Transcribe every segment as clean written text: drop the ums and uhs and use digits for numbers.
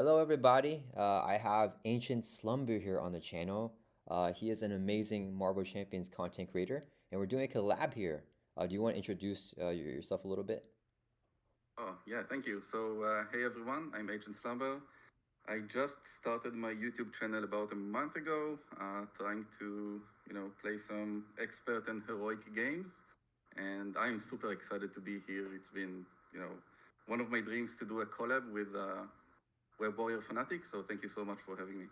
Hello, everybody. I have Ancient Slumber here on the channel. He is an amazing Marvel Champions content creator, and we're doing a collab here. Do you want to introduce yourself a little bit? Oh, yeah, thank you. Hey everyone, I'm Agent Slumber. I just started my YouTube channel about a month ago, trying to, play some expert and heroic games. And I'm super excited to be here. It's been, you know, one of my dreams to do a collab with Web Warrior Fanatic. So thank you so much for having me.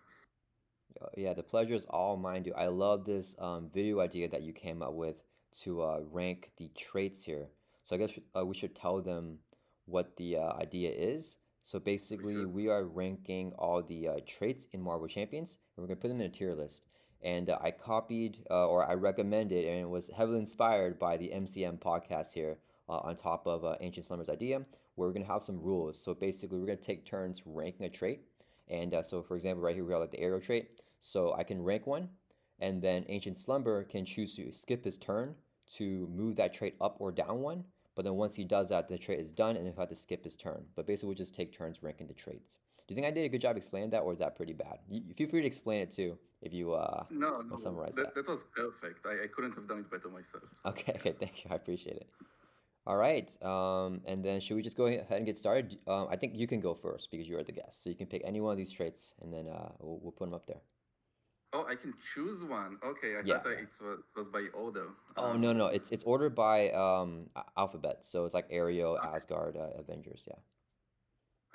Yeah, the pleasure is all mine, dude. I love this video idea that you came up with to rank the traits here. So I guess we should tell them what the idea is. So For basically, sure. we are ranking all the traits in Marvel Champions, and we're gonna put them in a tier list. And I copied or I recommended, and it was heavily inspired by the MCM podcast here, on top of Ancient Slumber's idea, where we're gonna have some rules. So basically, we're gonna take turns ranking a trait. And so, for example, right here we have like the arrow trait. So I can rank one, and then Ancient Slumber can choose to skip his turn to move that trait up or down one. But then once he does that, the trait is done, and he'll have to skip his turn. But basically, we'll just take turns ranking the traits. Do you think I did a good job explaining that, or is that pretty bad? Feel free to explain it too, if you No, want to no, summarize that, that. that was perfect. I couldn't have done it better myself. So, Okay, yeah. okay, thank you. I appreciate it. All right, and then should we just go ahead and get started? I think you can go first because you are the guest, so you can pick any one of these traits, and then we'll put them up there. Oh, I can choose one. Okay, I Yeah, thought yeah. it was by order. Oh, no, no, it's ordered by alphabet, so it's like Ariel, Okay. Asgard, Avengers. Yeah,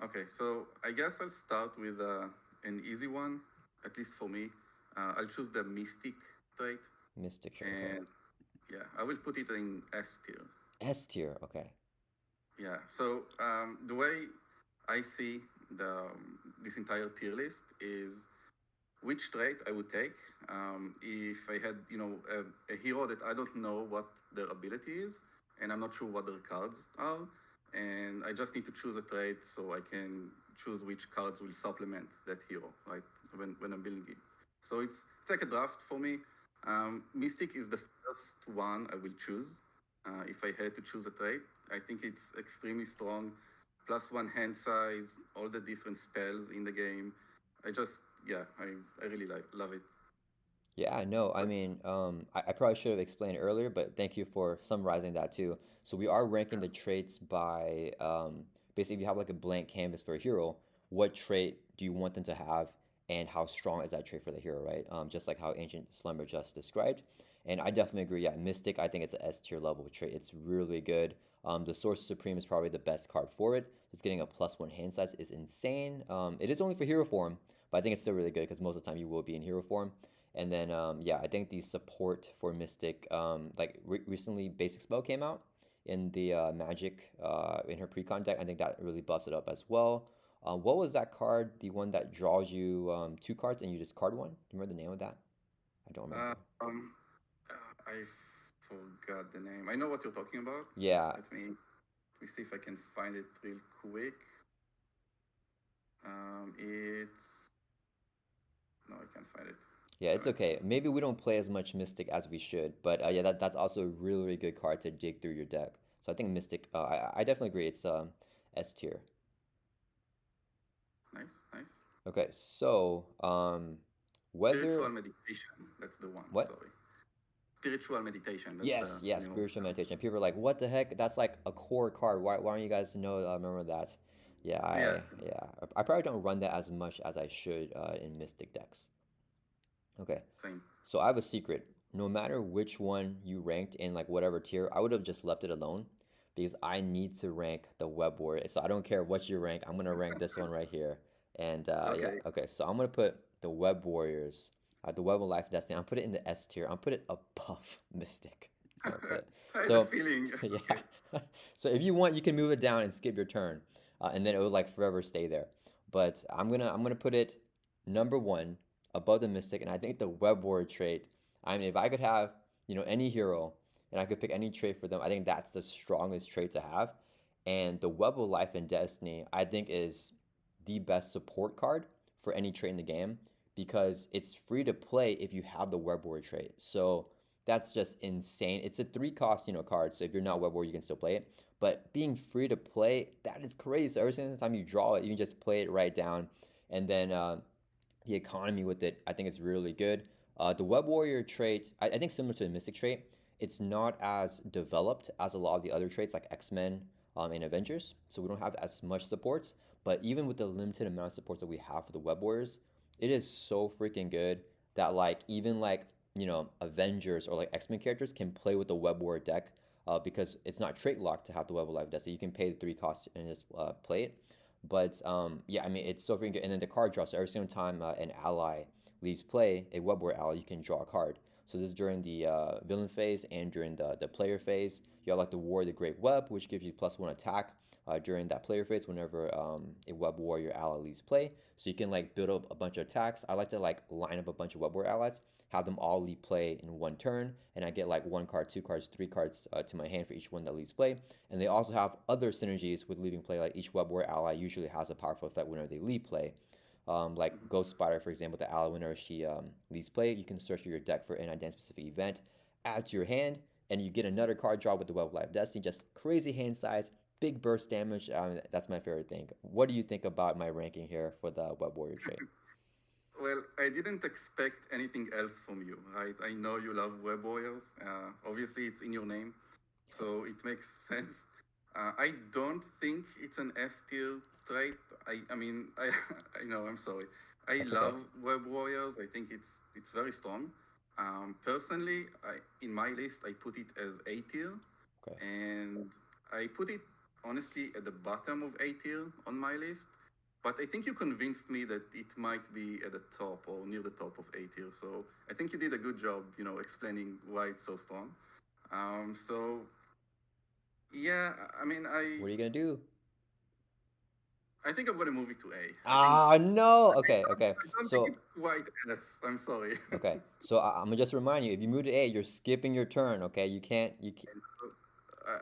Okay, so I guess I'll start with an easy one, at least for me. I'll choose the Mystic trait, Mystic trait. Okay, and yeah, I will put it in S tier. S tier. Okay, Yeah. So the way I see this entire tier list is which trait I would take if I had, a hero that I don't know what their ability is, and I'm not sure what their cards are, and I just need to choose a trait so I can choose which cards will supplement that hero, right? When I'm building it. So it's like a draft for me. Mystic is the first one I will choose if I had to choose a trait. I think it's extremely strong. Plus one hand size, all the different spells in the game. I just yeah, I really love it. yeah, I know. I What? mean, I probably should have explained earlier, but thank you for summarizing that too. So we are ranking the traits by basically, if you have like a blank canvas for a hero, what trait do you want them to have, and how strong is that trait for the hero, right? Just like how Ancient Slumber just described. And I definitely agree. Yeah, Mystic, I think it's an S tier level trait. It's really good. The Sorcerer Supreme is probably the best card for it. Just getting a +1 hand size is insane. It is only for hero form, but I think it's still really good because most of the time you will be in hero form. And then, yeah, I think the support for Mystic, like recently, Basic Spell came out in the Magic in her pre-con deck. I think that really busted up as well. What was that card? The one that draws you two cards and you just card one? Do you remember the name of that? I don't Uh, remember. um, I forgot the name. I know what you're talking about. Yeah, Let me see if I can find it real quick. It's no, I can't find it. yeah, it's Damn it. okay. Maybe we don't play as much Mystic as we should, but yeah, that's also a really, really good card to dig through your deck. So I think Mystic, I definitely agree. It's S tier. Nice, nice. Okay, so Spiritual whether meditation. That's the one. what? Sorry. Spiritual meditation. That's Yes, the yes, name of spiritual the card. meditation. People are like, "What the heck? That's like a core card. Why don't you guys know? Remember that?" Yeah, Yeah, I probably don't run that as much as I should in Mystic decks. Okay, same. so I have a secret. No matter which one you ranked in like whatever tier, I would have just left it alone because I need to rank the Web Warrior. So I don't care what you rank. I'm gonna rank this one right here. And yeah, Okay. okay. So I'm gonna put the Web Warriors, the Web of Life Destiny. I'll put it in the S tier. I'll put it above Mystic. So put it. I had a So feeling. yeah. Okay. So if you want, you can move it down and skip your turn, and then it would like forever stay there. But I'm gonna put it number one above the Mystic, and I think the Web Warrior trait. I mean, if I could have any hero and I could pick any trait for them, I think that's the strongest trait to have. And the Web of Life and Destiny, I think, is the best support card for any trait in the game because it's free to play if you have the Web Warrior trait. So That's just insane. It's a three cost, card. So if you're not web warrior, you can still play it. But being free to play, that is crazy. So every single time you draw it, you can just play it right down, and then the economy with it, I think it's really good. The Web Warrior trait, I think similar to the Mystic trait, it's not as developed as a lot of the other traits like X-Men and Avengers, so we don't have as much supports. But even with the limited amount of supports that we have for the Web Warriors, it is so freaking good that like even like Avengers or like X-Men characters can play with the Web Warrior deck because it's not trait locked to have the Web of Life deck, so you can pay the three costs and just play it. But yeah, I mean, it's so freaking good. And then the card draw. So every single time an ally leaves play, a web war ally, you can draw a card. So this is during the villain phase and during the player phase. You have like the War of the Great Web, which gives you +1 attack during that player phase whenever a web warrior ally leaves play. So you can like build up a bunch of attacks. I like to like line up a bunch of web warrior allies, have them all leave play in one turn, and I get like one card, two cards, three cards to my hand for each one that leaves play. And they also have other synergies with leaving play, like each web warrior ally usually has a powerful effect whenever they leave play. Like Ghost Spider, for example, the ally, whenever she leaves play, you can search through your deck for an identified specific event, add to your hand, and you get another card draw with the Web of Life Destiny. Just crazy hand size, big burst damage. That's my favorite thing. What do you think about my ranking here for the Web Warrior trait? Well, I didn't expect anything else from you, right? I know you love web warriors. Obviously, it's in your name, so it makes sense. I don't think it's an S tier trait. I mean, I know. I'm sorry. I That's okay. love web warriors. I think it's very strong. Personally, in my list, I put it as A tier, Okay. and I put it honestly at the bottom of A tier on my list. But I think you convinced me that it might be at the top or near the top of A tier. So I think you did a good job, explaining why it's so strong. So yeah, I mean, What are you gonna do? I think I'm gonna move it to A. Ah, no. Okay, okay. I don't think So it's quite S. I'm sorry. okay. So I'm gonna just remind you, if you move to A, you're skipping your turn. Okay, you can't. You can't.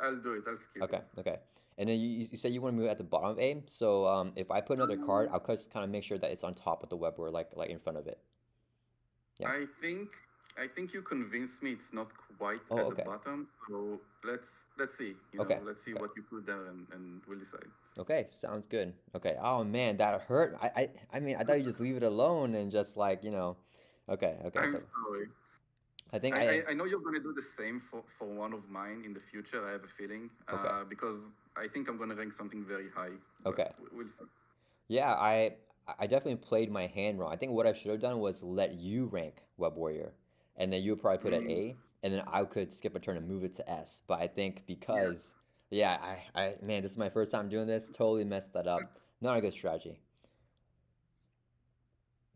I'll do it. I'll skip it. Okay, okay. And then you said you want to move it at the bottom of A. So if I put another card, Um, I'll just kind of make sure that it's on top of the web or like in front of it. Yeah. I think I think you convinced me it's not quite Oh, at the okay. bottom. So let's see. Okay. Let's see Okay. what you put there, and we'll decide. Okay. Sounds good. Okay. Oh man, that hurt. I mean, I thought you just leave it alone and just like Okay. Okay. I'm sorry. I think I know you're gonna do the same for one of mine in the future. I have a feeling, Okay. because I think I'm gonna rank something very high, but Okay. we'll see. Yeah, I definitely played my hand wrong. I think what I should have done was let you rank Web Warrior, and then you would probably put at Mm, A, and then I could skip a turn and move it to S. But I think yeah. because, yeah, man, this is my first time doing this, totally messed that up. Not a good strategy.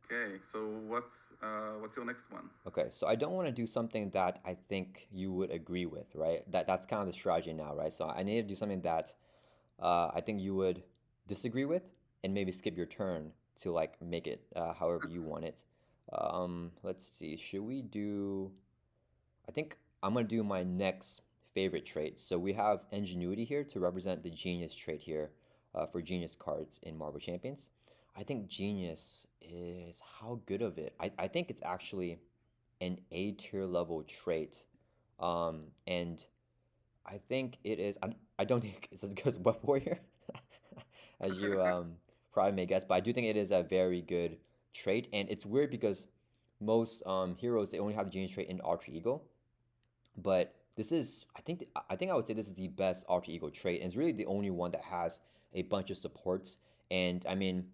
Okay. So what's your next one? Okay, so I don't want to do something that I think you would agree with, right? That's kind of the strategy now, right? So I need to do something that I think you would disagree with, and maybe skip your turn to like make it however you want it. Let's see. Should we do? I think I'm gonna do my next favorite trait. So we have ingenuity here to represent the genius trait here for genius cards in Marvel Champions. I think genius is how good of it. I think it's actually an A tier level trait. And I think it is. I don't think it's as good as Web Warrior, as you probably may guess, but I do think it is a very good trait. And it's weird because most heroes they only have the genius trait in alter ego, but this is I think I would say this is the best alter ego trait, and it's really the only one that has a bunch of supports. And I mean,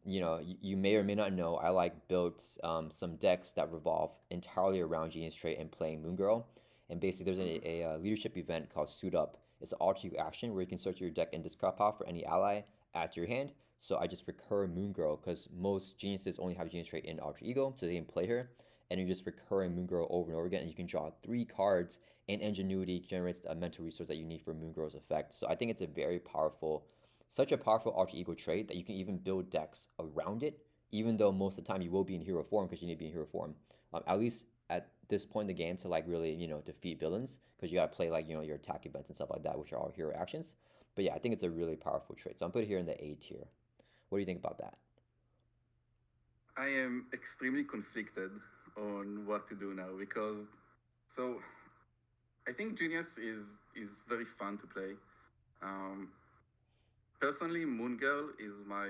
you may or may not know I like built some decks that revolve entirely around Genius Trait and playing Moon Girl. And basically, there's Mhm. a leadership event called Suit Up. It's an alter ego action where you can search your deck and discard power for any ally, add to your hand. So I just recur Moon Girl because most geniuses only have Genius Trait in alter ego, so they can play her, and you're just recurring Moon Girl over and over again, and you can draw three cards, and Ingenuity generates a mental resource that you need for Moon Girl's effect. So I think it's a very powerful, such a powerful alter ego trait that you can even build decks around it, even though most of the time you will be in hero form because you need to be in hero form. At least at this point in the game to like really, defeat villains because you got to play like, your attack events and stuff like that, which are all hero actions. But yeah, I think it's a really powerful trait. So I'm put it here in the A tier. What do you think about that? I am extremely conflicted on what to do now because So I think Genius is very fun to play. Um, Personally, Moon Girl is my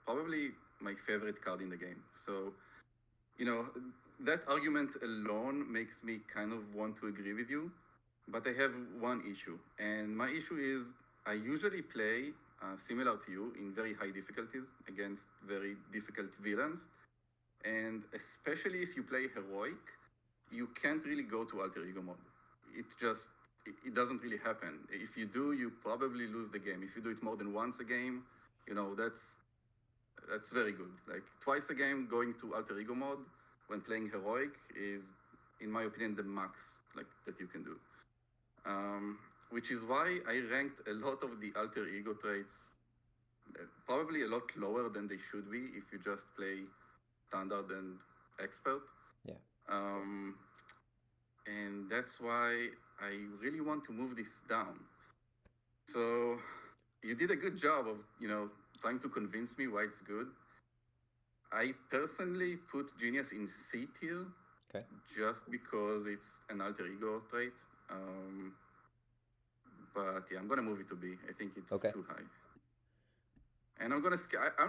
probably my favorite card in the game. So you know that argument alone makes me kind of want to agree with you. But I have one issue, and my issue is I usually play similar to you in very high difficulties against very difficult villains, and especially if you play heroic, you can't really go to alter ego mode. It just it doesn't really happen. If you do, you probably lose the game. If you do it more than once a game, that's very good. Like twice a game going to alter ego mode when playing heroic is, in my opinion, the max like that you can do. Which is why I ranked a lot of the alter ego traits probably a lot lower than they should be if you just play standard and expert. Yeah. Um, and that's why I really want to move this down. So you did a good job of, trying to convince me why it's good. I personally put Genius in C tier Okay. just because it's an alter ego trait. But yeah, I'm gonna move it to B. I think it's Okay. too high. And I'm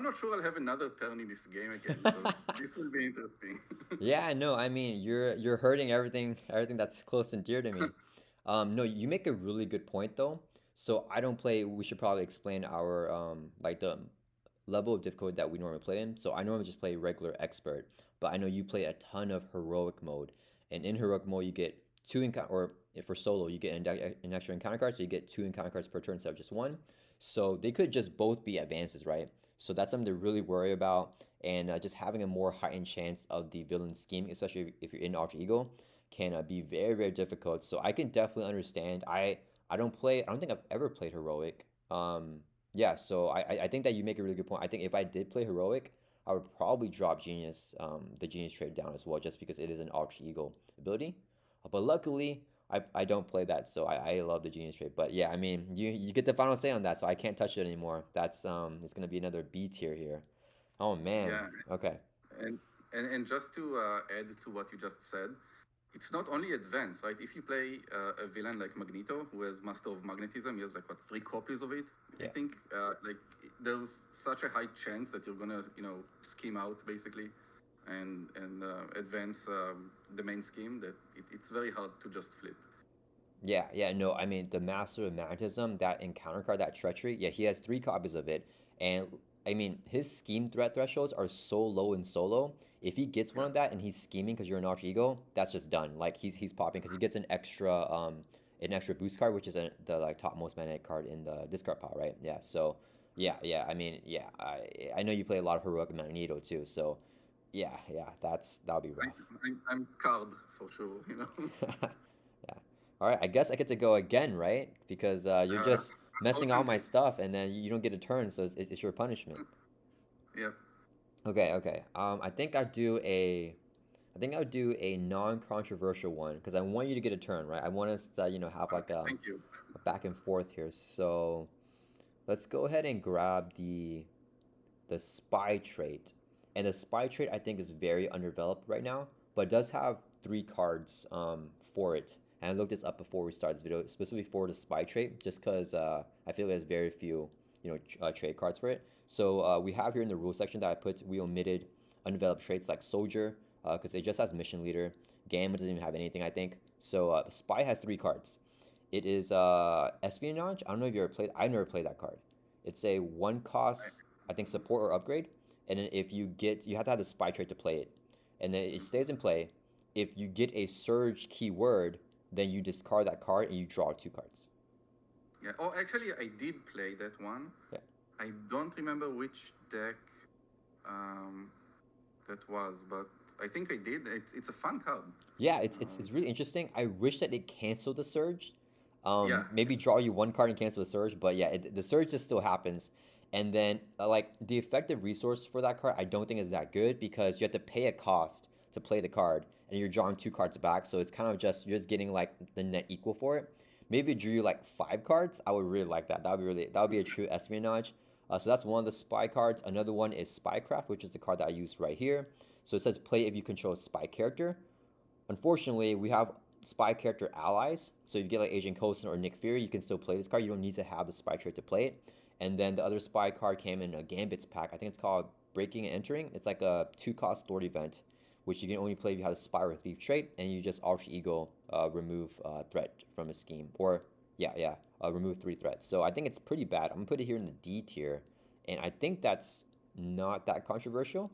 not sure I'll have another turn in this game again, so this will be interesting. Yeah, no, I mean you're hurting everything that's close and dear to me. No, you make a really good point though. So I don't play. We should probably explain our like the level of difficulty that we normally play in. So I normally just play regular expert, but I know you play a ton of heroic mode, and in heroic mode you get two encounter, or if for solo you get an extra encounter card, so you get two encounter cards per turn instead of just one. So they could just both be advances, right? So that's something to really worry about, and just having a more heightened chance of the villain scheming, especially if you're in alter ego, can be very very difficult. So I can definitely understand. I don't play. I don't think I've ever played heroic. Yeah, so I think that you make a really good point. I think if I did play heroic, I would probably drop genius, the genius trade down as well, just because it is an alter ego ability. But luckily, I don't play that, so I love the genius trade. But yeah, I mean, you get the final say on that, so I can't touch it anymore. That's it's gonna be another B tier here. Oh man. Yeah, Okay. and and just to add to what you just said, it's not only advanced, right? If you play a villain like Magneto, who has Master of Magnetism, he has like what 3 copies of it, I Yeah. think. Like there's such a high chance that you're gonna scheme out basically, and advance the main scheme that it's very hard to just flip. Yeah, yeah, no, I mean the Master of Magnetism, that encounter card, that treachery, yeah, he has 3 copies of it. And I mean his scheme threat thresholds are so low in solo. If he gets one Yeah, of that and he's scheming because you're an alter ego, that's just done. Like he's popping because he gets an extra boost card, which is the like topmost magnetic card in the discard pile, right? Yeah, so yeah, yeah, I mean, yeah, I know you play a lot of heroic Magneto too, so yeah, yeah, that'll be I, rough. I'm scarred for sure. Yeah. All right. I guess I get to go again, right? Because you're Uh, just messing all my Unfortunately, stuff, and then you don't get a turn, so it's your punishment. yeah. Okay. Okay. I think I would do a non-controversial one because I want you to get a turn, right? I want us to, have like Okay, thank you. a back and forth here. So let's go ahead and grab the spy trait. And the spy trait I think is very underdeveloped right now, but does have 3 cards for it. And I looked this up before we started this video, specifically for the spy trait, just because I feel there's very few trade cards for it. So we have here in the rule section that we omitted undeveloped traits like soldier, because it just has mission leader. Gamma doesn't even have anything, I think. So spy has 3 cards. It is espionage. I don't know if you ever played. I've never played that card. It's a one I, cost, I think, support or upgrade. And then if you have to have the spy trait to play it. And then it stays in play. If you get a surge keyword, then you discard that card and you draw 2 cards. yeah. Oh, actually, I did play that one. Yeah. I don't remember which deck um, that was, but I think I did. It's a fun card. Yeah, it's Um, really interesting. I wish that it canceled the surge. yeah, Maybe draw you 1 card and cancel the surge, but yeah, the surge just still happens. And then like the effective resource for that card, I don't think is that good because you have to pay a cost to play the card, and you're drawing 2 cards back. So it's kind of just you're just getting like the net equal for it. Maybe it drew you like 5 cards. I would really like that. That would be a true espionage. So that's one of the spy cards. Another one is spycraft, which is the card that I used right here. So it says play if you control a spy character. Unfortunately, we have spy character allies. So if you get like Agent Coulson or Nick Fury, you can still play this card. You don't need to have the spy trait to play it. And then the other spy card came in a Gambits pack. I think it's called Breaking and Entering. It's like a 2 cost Lord event, which you can only play if you have a spy or thief trait, and you just alter ego remove threat from a scheme. Or remove 3 threats. So I think it's pretty bad. I'm gonna put it here in the D tier, and I think that's not that controversial.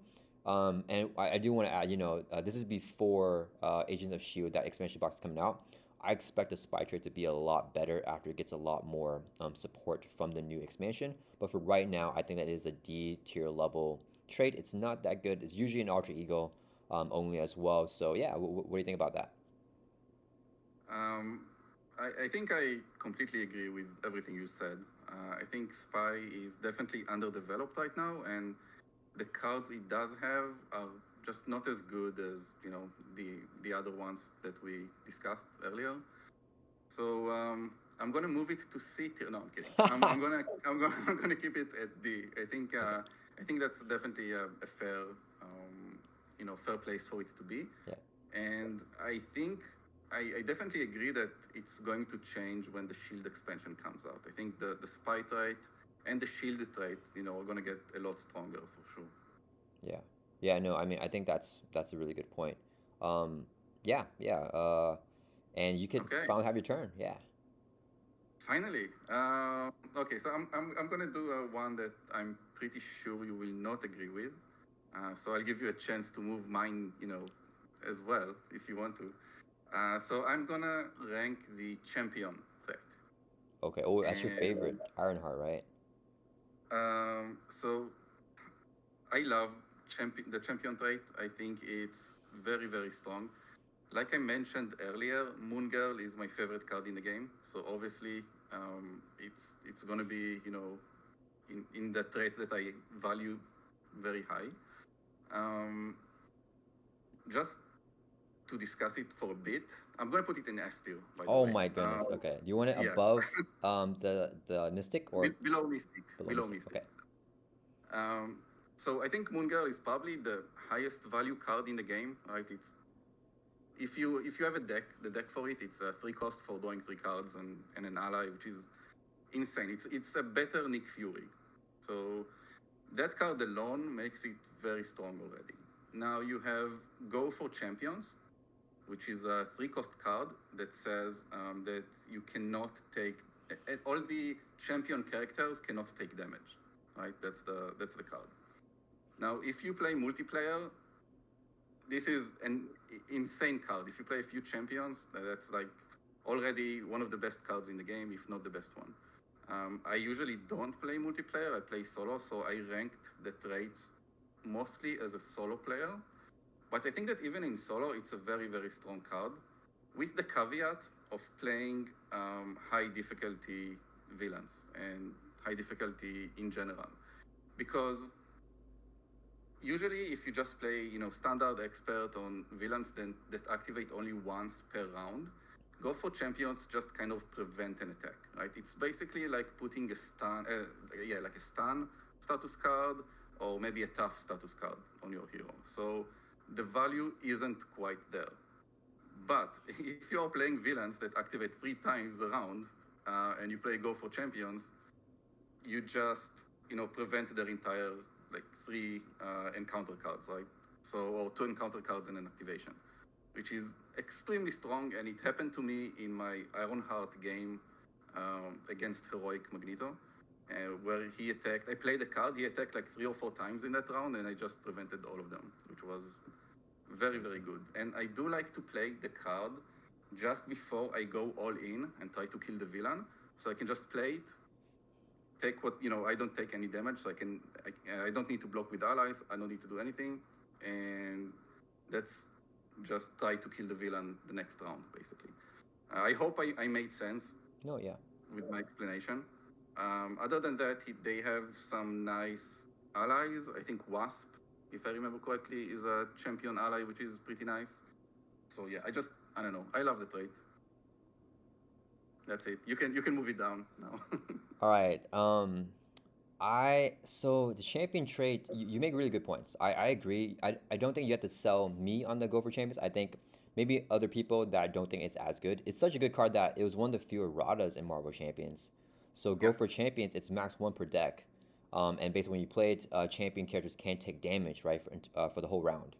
And I do want to add, this is before Agents of Shield, that expansion box is coming out. I expect the spy trait to be a lot better after it gets a lot more support from the new expansion. But for right now, I think that is a D tier level trait. It's not that good. It's usually an alter ego only as well. So yeah, what do you think about that? Um, I think I completely agree with everything you said. I think Spy is definitely underdeveloped right now, and the cards it does have are just not as good as the other ones that we discussed earlier. So I'm gonna move it to C tier. No, I'm kidding. I'm gonna keep it at D. I think that's definitely a fair fair place for it to be. Yeah. And I definitely agree that it's going to change when the Shield expansion comes out. I think the Spy trait and the Shield trait, are going to get a lot stronger for sure. Yeah. Yeah, no, I mean, I think that's a really good point. Yeah, yeah. And you could Okay, finally have your turn. Yeah. finally. Okay, so I'm going to do one that I'm pretty sure you will not agree with. So I'll give you a chance to move mine, as well if you want to. So I'm gonna rank the champion trait. Okay. Oh, that's your And favorite, Ironheart, right? so I love the champion trait. I think it's very, very strong. Like I mentioned earlier, Moon Girl is my favorite card in the game. So obviously, it's gonna be in the trait that I value very high. Um, just to discuss it for a bit, I'm gonna put it in S tier, by the Oh way. my goodness. Okay. Do you want it Yeah, above the Mystic or below Mystic. below Below Mystic? Mystic. Okay. So I think Moon Girl is probably the highest value card in the game, right? It's if you have a deck, the deck for it, it's a 3 cost for drawing 3 cards and an ally, which is insane. It's a better Nick Fury. So that card alone makes it very strong already. Now you have Go for Champions, which is a 3 cost card that says that you cannot take all the champion characters cannot take damage, right? That's the card. Now, if you play multiplayer, this is an insane card. If you play a few champions, that's like already one of the best cards in the game, if not the best one. I usually don't play multiplayer. I play solo, so I ranked the traits mostly as a solo player. But I think that even in solo, it's a very, very strong card, with the caveat of playing high difficulty villains and high difficulty in general. Because usually, if you just play, standard expert on villains that activate only once per round, Go for Champions just kind of prevent an attack, right? It's basically like putting a stun, like a stun status card or maybe a tough status card on your hero. So the value isn't quite there. But if you're playing villains that activate 3 times around and you play Go for Champions, you just prevent their entire like 3 encounter cards, right? So or 2 encounter cards and an activation, which is extremely strong. And it happened to me in my Ironheart game against Heroic Magneto, where he attacked. I played a card. He attacked like 3 or 4 times in that round, and I just prevented all of them, which was very, very good. And I do like to play the card just before I go all in and try to kill the villain, so I can just play it, take what I don't take any damage, so I don't need to block with allies. I don't need to do anything, and that's just try to kill the villain the next round, basically. I hope I made sense No, yeah. with my explanation. Other than that, they have some nice allies. I think Wasp, if I remember correctly, is a champion ally, which is pretty nice. So yeah, I don't know. I love the trait. That's it. You can move it down now. All right. So the champion trait, you make really good points. I agree. I don't think you have to sell me on the Go for Champions. I think maybe other people that don't think it's as good. It's such a good card that it was one of the few erratas in Marvel Champions. So Yeah, go for champions, it's max one per deck. And basically when you play it, champion characters can't take damage, right, for the whole round.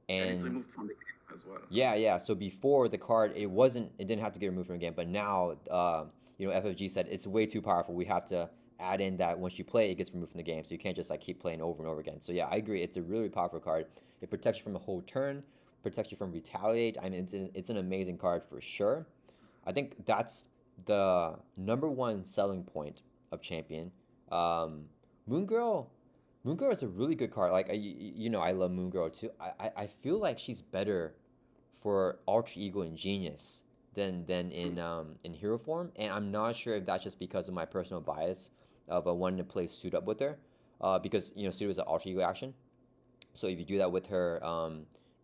and it's And removed from the game as well. yeah, yeah. So before the card, it didn't have to get removed from the game, but now, FFG said it's way too powerful. We have to add in that once you play, it gets removed from the game, so you can't just like keep playing over and over again. So yeah, I agree. It's a really powerful card. It protects you from a whole turn, protects you from retaliate. I mean, it's an amazing card for sure. I think that's the number one selling point of Champion. Um, Moon Girl, Moon Girl is a really good card. Like I love Moon Girl too. I feel like she's better for Alter Ego and Genius than in hero form, and I'm not sure if that's just because of my personal bias of wanting to play suit up with her, because suit is an Alter Ego action. So if you do that with her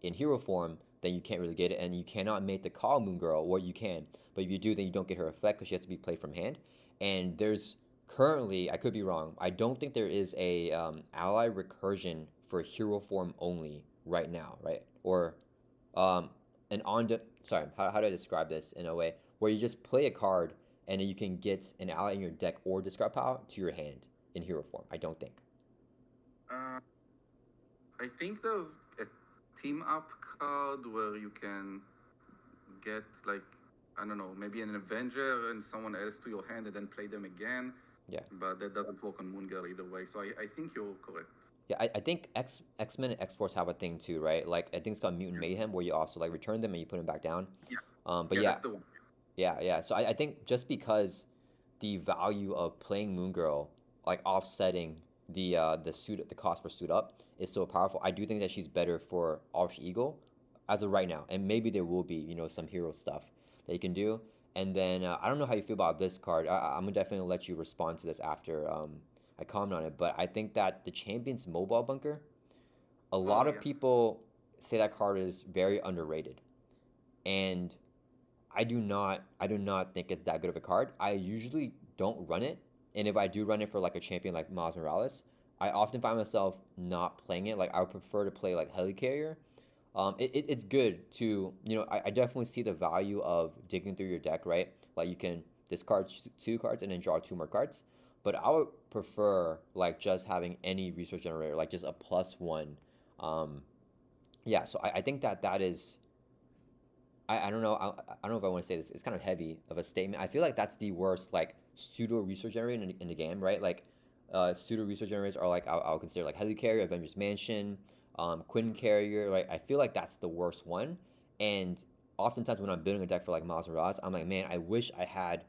in hero form, then you can't really get it, and you cannot make the call Moon Girl, or you can, but if you do, then you don't get her effect because she has to be played from hand. And there's currently, I could be wrong, I don't think there is a ally recursion for hero form only right now, right? Or um, an on de- sorry, how do I describe this in a way where you just play a card and then you can get an ally in your deck or discard power to your hand in hero form. I don't think. Uh, I think there's a team up card where you can get like, I don't know, maybe an Avenger and someone else to your hand and then play them again. Yeah. But that doesn't work on Moon Girl either way. So I think you're correct. Yeah, I think X Men and X Force have a thing too, right? Like I think it's called Mutant Yeah, Mayhem, where you also like return them and you put them back down. yeah, But yeah, yeah, that's the one. yeah. So I think just because the value of playing Moon Girl, like offsetting the cost for suit up is so powerful. I do think that she's better for Alter Ego as of right now, and maybe there will be some hero stuff that you can do. And then I don't know how you feel about this card. I'm gonna definitely let you respond to this after I comment on it. But I think that the Champions Mobile Bunker, a Oh lot of yeah. people say that card is very underrated, and I do not think it's that good of a card. I usually don't run it, and if I do run it for like a champion like Miles Morales, I often find myself not playing it. Like I would prefer to play like Helicarrier. It's good to I definitely see the value of digging through your deck, right? Like you can discard two cards and then draw two more cards. But I would prefer like just having any resource generator, like just a plus one. Um, yeah, so I think that is I don't know. I don't know if I want to say this. It's kind of heavy of a statement. I feel like that's the worst like pseudo research generator in the game, right? Like, pseudo research generators are like I'll consider like Helicarrier, Avengers Mansion, Quinn Carrier. Right? I feel like that's the worst one. And oftentimes when I'm building a deck for like Miles Morales, I'm like, man, I wish I had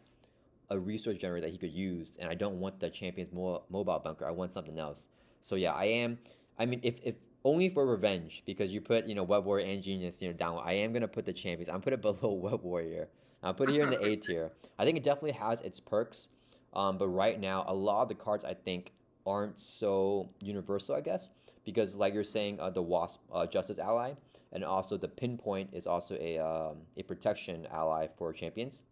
a resource generator that he could use, and I don't want the Champions Mobile Bunker. I want something else. So yeah, I am. I mean, if only for revenge, because you put Web Warrior and Genius down. I am gonna put the Champions. I'm put it below Web Warrior. I'll put it here in the A tier. I think it definitely has its perks, but right now a lot of the cards I think aren't so universal. I guess because like you're saying, the Wasp Justice ally, and also the Pinpoint is also a protection ally for champions.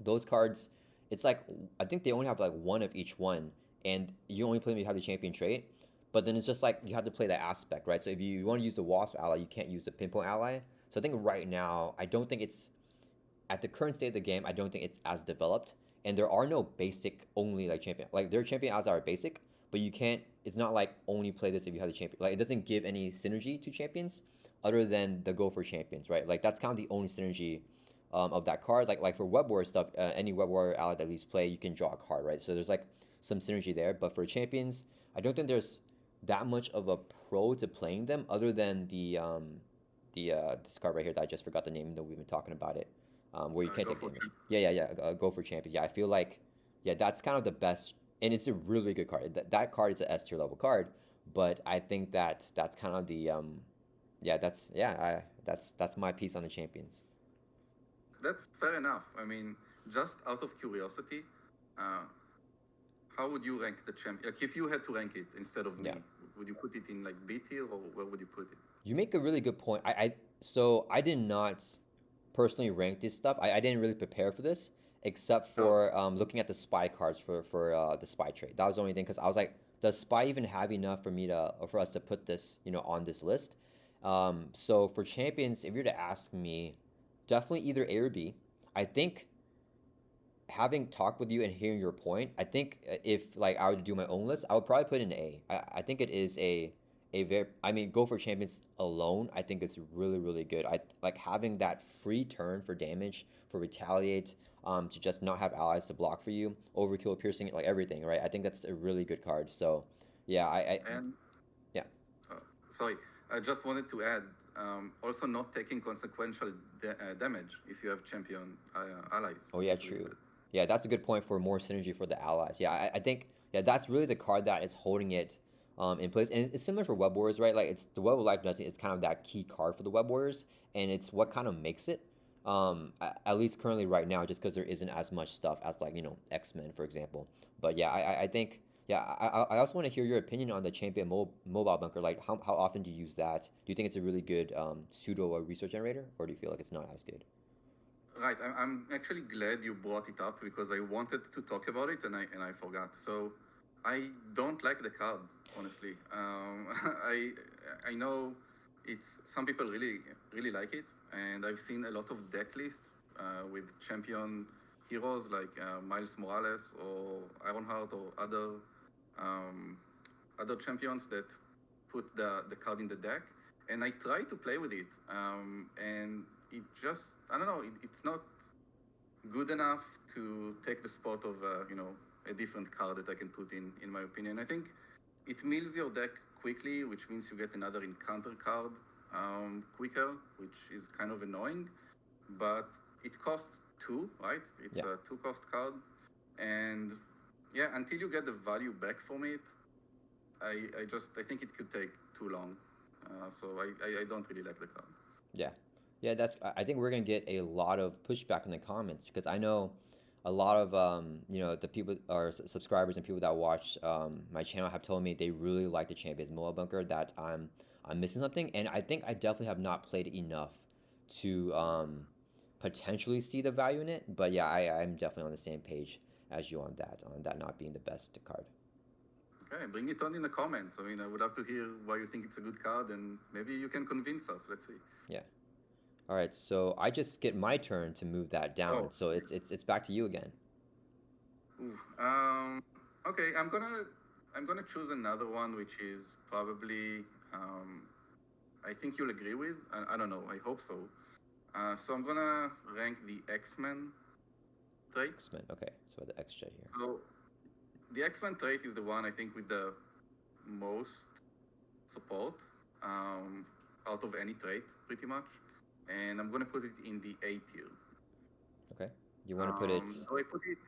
Those cards, it's like I think they only have like one of each one, and you only play when you have the champion trait. But then it's just like you have to play that aspect, right? So if you want to use the Wasp ally, you can't use the Pinpoint ally. So I think right now, I don't think it's at the current state of the game. I don't think it's as developed, and there are no basic only like champion. Like there are champion allies that are basic, but you can't. It's not like only play this if you have the champion. Like it doesn't give any synergy to champions other than the go for champions, right? Like that's kind of the only synergy of that card. Like for web warrior stuff, any web warrior ally that leaves play, you can draw a card, right? So there's like some synergy there. But for champions, I don't think there's that much of a pro to playing them other than the this card right here that I just forgot the name that we've been talking about it, where you can't Go take for damage. Yeah. Go for champions. Yeah, I feel like yeah that's kind of the best, and it's a really good card. That card is an S tier level card, but I think that that's kind of the yeah that's my piece on the champions. That's fair enough. I mean, just out of curiosity, uh, how would you rank the champion? Like, if you had to rank it instead of Yeah. me, would you put it in like B tier or where would you put it? You make a really good point. So I did not personally rank this stuff. I didn't really prepare for this except Oh, for looking at the spy cards for the spy trade. That was the only thing because I was like, does spy even have enough for me to or for us to put this on this list? So for champions, if you're to ask me, definitely either A or B. I think having talked with you and hearing your point, I think if like I were to do my own list, I would probably put in A. I think it is a very I mean go for champions alone. I think it's really really good. I like having that free turn for damage for retaliate. To just not have allies to block for you, overkill, piercing, like everything, right? I think that's a really good card. So, yeah, And yeah, uh, sorry, I just wanted to add, also not taking consequential damage if you have champion allies. oh yeah, It's really true. good. Yeah, that's a good point for more synergy for the allies. Yeah, I think yeah, that's really the card that is holding it in place. And it's similar for Web Warriors, right? Like it's the Web of Life Nuts is kind of that key card for the Web Warriors, and it's what kind of makes it. At least currently right now, just because there isn't as much stuff as like X-Men, for example. But yeah, I think yeah, I also want to hear your opinion on the Champion mobile bunker. Like how often do you use that? Do you think it's a really good pseudo or resource generator, or do you feel like it's not as good? Right, I'm actually glad you brought it up because I wanted to talk about it and I forgot. So I don't like the card, honestly. I know it's some people really like it, and I've seen a lot of deck lists with champion heroes like Miles Morales or Ironheart or um, other champions that put the card in the deck, and I try to play with it, and it just I don't know, it's not good enough to take the spot of a different card that I can put in my opinion. I think it mills your deck quickly, which means you get another encounter card quicker, which is kind of annoying, but it costs two, right? It's Yeah. a two cost card, and yeah, until you get the value back from it, I think it could take too long. So I don't really like the card. Yeah. Yeah, that's I think we're gonna get a lot of pushback in the comments because I know a lot of the people or subscribers and people that watch my channel have told me they really like the Champions MOA bunker, that I'm missing something, and I think I definitely have not played enough to potentially see the value in it. But yeah, I'm definitely on the same page as you on that not being the best card. Okay, bring it on in the comments. I mean, I would love to hear why you think it's a good card, and maybe you can convince us. Let's see. Yeah. All right, so I just skipped my turn to move that down. Oh, So it's back to you again. ooh. Okay, I'm gonna choose another one, which is probably I think you'll agree with. I don't know. I hope so. So I'm gonna rank the X-Men trait. X-Men. Okay, so the X Jet here. So the X-Men trait is the one I think with the most support out of any trait, pretty much. And I'm gonna put it in the A tier. Okay. You want to put it Do I put it?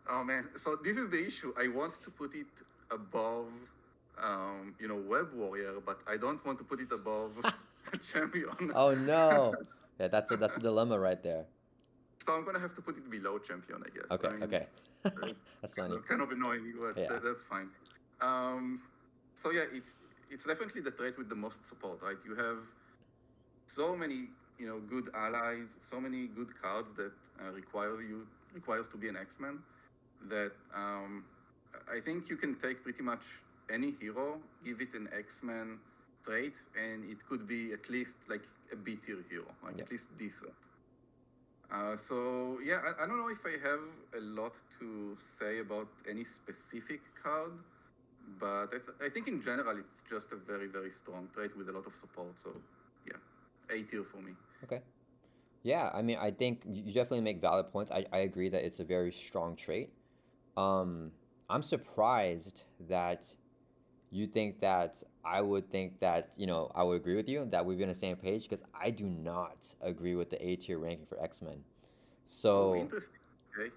Oh man, so this is the issue. I want to put it above, Web Warrior, but I don't want to put it above Champion. Oh no. Yeah, that's a dilemma right there. So I'm gonna have to put it below Champion, I guess. Okay, I mean, okay. it's That's funny. kind of annoying, but Yeah. that's fine. Um, so yeah, it's definitely the trait with the most support, right? You have so many good allies, so many good cards that requires to be an X-Men that I think you can take pretty much any hero, give it an X-Men trait, and it could be at least like a B tier hero, like Yeah. at least decent. So yeah, I don't know if I have a lot to say about any specific card, but I think in general it's just a very very strong trait with a lot of support. So yeah, A tier for me. Okay. Yeah, I mean, I think you definitely make valid points. I agree that it's a very strong trait. Um, I'm surprised that you think that I would think that, I would agree with you that we'd be on the same page because I do not agree with the A tier ranking for X-Men. Oh, So, interesting. Okay.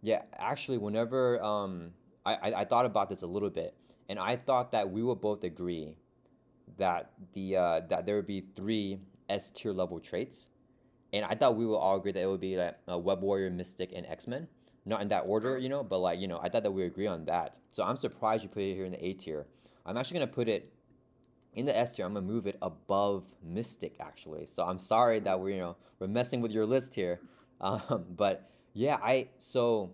yeah, actually, whenever I thought about this a little bit, and I thought that we would both agree that that there would be three S tier level traits, and I thought we would all agree that it would be like Web Warrior, Mystic, and X Men. Not in that order, Uh, but like I thought that we agree on that. So I'm surprised you put it here in the A tier. I'm actually gonna put it in the S tier. I'm gonna move it above Mystic actually. So I'm sorry that we're messing with your list here, but yeah, so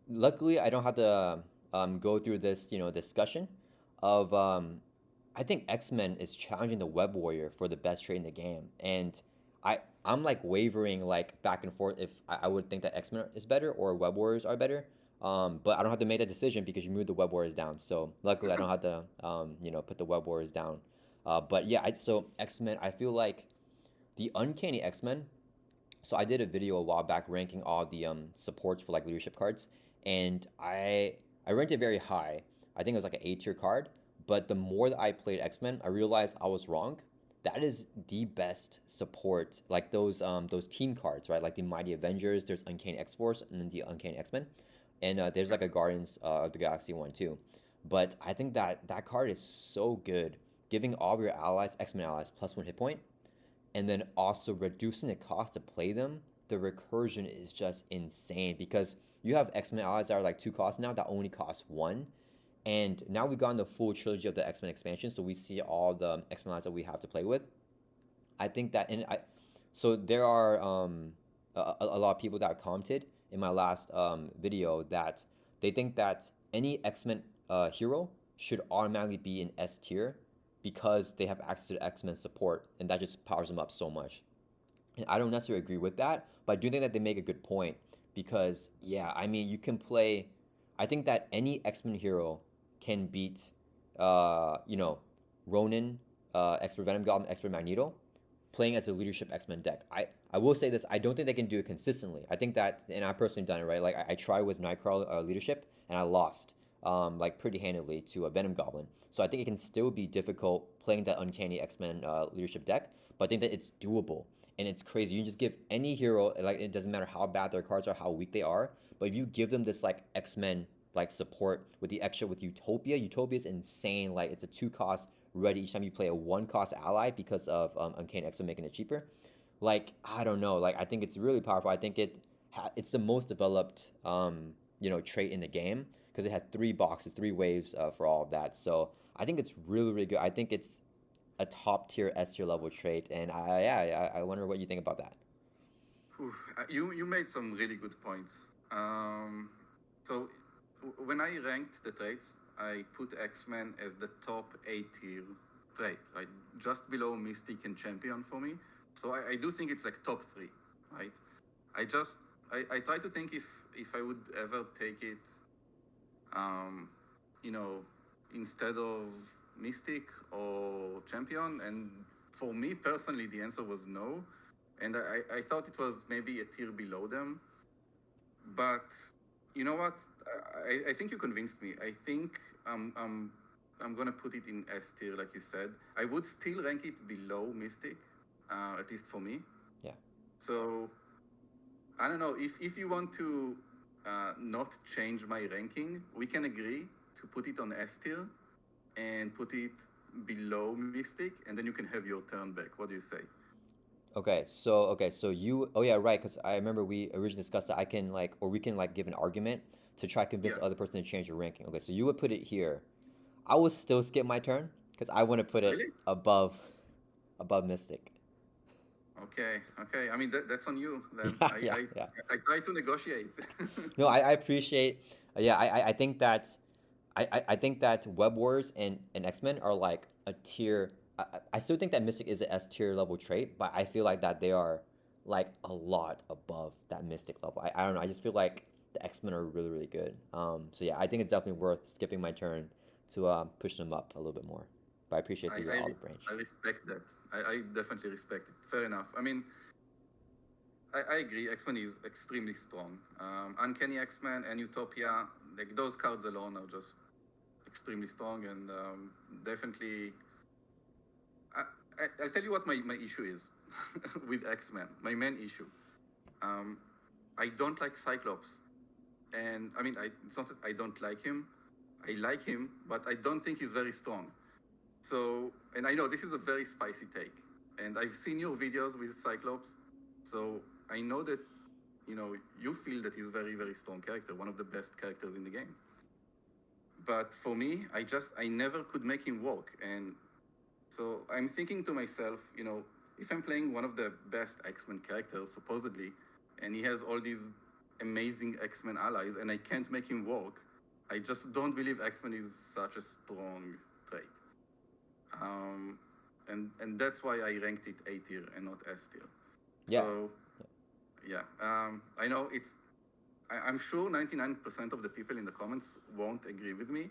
luckily I don't have to go through this discussion of I think X-Men is challenging the Web Warrior for the best trait in the game, and I'm like wavering like back and forth if I would think that X-Men is better or Web Warriors are better. But I don't have to make that decision because you moved the Web Warriors down. So luckily, I don't have to put the Web Warriors down. But yeah, so X-Men, I feel like the Uncanny X-Men. So I did a video a while back ranking all the supports for like leadership cards, and I ranked it very high. I think it was like an A tier card. But the more that I played X Men, I realized I was wrong. That is the best support, like those team cards, right? Like the Mighty Avengers. There's Uncanny X Force, and then the Uncanny X Men, and there's like a Guardians of the Galaxy one too. But I think that that card is so good, giving all of your allies, X Men allies, plus 1 hit point, and then also reducing the cost to play them. The recursion is just insane because you have X-Men allies that are like 2 costs now that only cost 1. And now we've gotten the full trilogy of the X-Men expansion, so we see all the X-Men allies that we have to play with. I think that, so there are a lot of people that commented in my last video that they think that any X-Men hero should automatically be in S tier because they have access to X-Men support, and that just powers them up so much. And I don't necessarily agree with that, but I do think that they make a good point because, yeah, I mean, you can play. I think that any X-Men hero can beat, you know, Ronin, Expert Venom Goblin, Expert Magneto, playing as a leadership X-Men deck. I will say this, I don't think they can do it consistently. I think that, and I personally done it, right? Like, I tried with Nightcrawler leadership, and I lost, like, pretty handedly to a Venom Goblin. So I think it can still be difficult playing that Uncanny X-Men leadership deck, but I think that it's doable. And it's crazy. You can just give any hero, like, it doesn't matter how bad their cards are, how weak they are, but if you give them this, like, X-Men like support with the extra with Utopia. Utopia is insane. Like it's a 2 cost ready each time you play a 1 cost ally because of Uncanny X-Men making it cheaper. Like I don't know. Like I think it's really powerful. I think it's the most developed trait in the game because it had 3 boxes, 3 waves for all of that. So I think it's really really good. I think it's a top tier S tier level trait, and I wonder what you think about that. You made some really good points. So when I ranked the traits, I put X-Men as the top A tier trait, right? Just below Mystic and Champion for me. So I do think it's like top 3, right? I just I try to think if I would ever take it, um, you know, instead of Mystic or Champion, and for me personally, the answer was no, and I thought it was maybe a tier below them, but you know what? I think you convinced me. I think I'm gonna put it in S tier, like you said. I would still rank it below Mystic, at least for me. Yeah. So I don't know if you want to not change my ranking, we can agree to put it on S tier and put it below Mystic, and then you can have your turn back. What do you say? Okay, so you, oh yeah, right, because I remember we originally discussed that I can like, or we can like give an argument to try to convince Yeah. the other person to change your ranking. Okay, so you would put it here. I would still skip my turn because I want to put it Really? above Mystic. Okay. Okay. I mean that's on you then. Yeah, I yeah, I yeah. I try to negotiate. No, I appreciate. Yeah, I think that I think that Web Wars and X Men are like a tier. I still think that Mystic is an S tier level trait, but I feel like that they are like a lot above that Mystic level. I don't know. I just feel like the X Men are really really good. So yeah, I think it's definitely worth skipping my turn to push them up a little bit more. But I appreciate I, the I, olive branch. I respect that. I definitely respect it. Fair enough. I mean, I agree. X Men is extremely strong. Uncanny X Men and Utopia, like those cards alone are just extremely strong, and definitely. I'll tell you what my issue is with X Men. My main issue. Um, I don't like Cyclops, and I mean, it's not that I don't like him. I like him, but I don't think he's very strong. So, and I know this is a very spicy take, and I've seen your videos with Cyclops, so I know that you feel that he's a very very strong character, one of the best characters in the game. But for me, I never could make him work, and so I'm thinking to myself, if I'm playing one of the best X-Men characters supposedly, and he has all these amazing X-Men allies, and I can't make him work, I just don't believe X-Men is such a strong trait. and that's why I ranked it A tier and not S tier. Yeah. So yeah, I know I'm sure 99% of the people in the comments won't agree with me,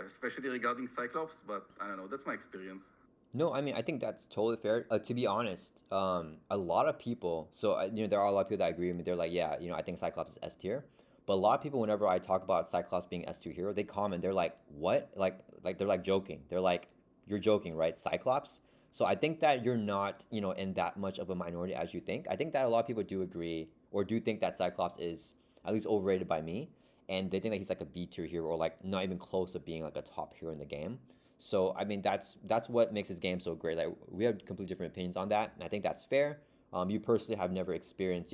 especially regarding Cyclops. But I don't know. That's my experience. No, I mean, I think that's totally fair. To be honest, a lot of people, so there are a lot of people that agree with me. They're like, yeah, I think Cyclops is S tier. But a lot of people, whenever I talk about Cyclops being S tier hero, they comment. They're like, what? Like they're like joking. They're like, you're joking, right? Cyclops. So I think that you're not, in that much of a minority as you think. I think that a lot of people do agree or do think that Cyclops is at least overrated by me, and they think that he's like a B tier hero or like not even close to being like a top hero in the game. So I mean that's what makes this game so great. Like we have completely different opinions on that, and I think that's fair. You personally have never experienced,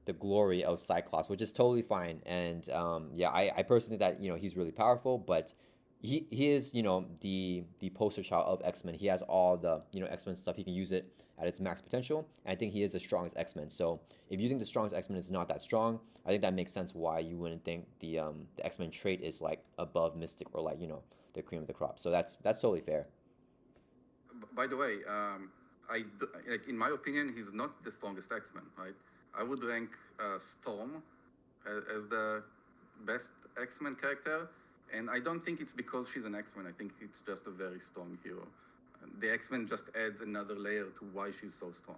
the glory of Cyclops, which is totally fine. And yeah, I personally think that he's really powerful, but he is the poster child of X Men. He has all the X Men stuff. He can use it at its max potential. And I think he is the strongest X Men. So if you think the strongest X Men is not that strong, I think that makes sense why you wouldn't think the X Men trait is like above Mystic or like the cream of the crop. So that's totally fair. By the way, like in my opinion, he's not the strongest X Men. Right? I would rank Storm as the best X Men character, and I don't think it's because she's an X Men. I think it's just a very strong hero. The X Men just adds another layer to why she's so strong.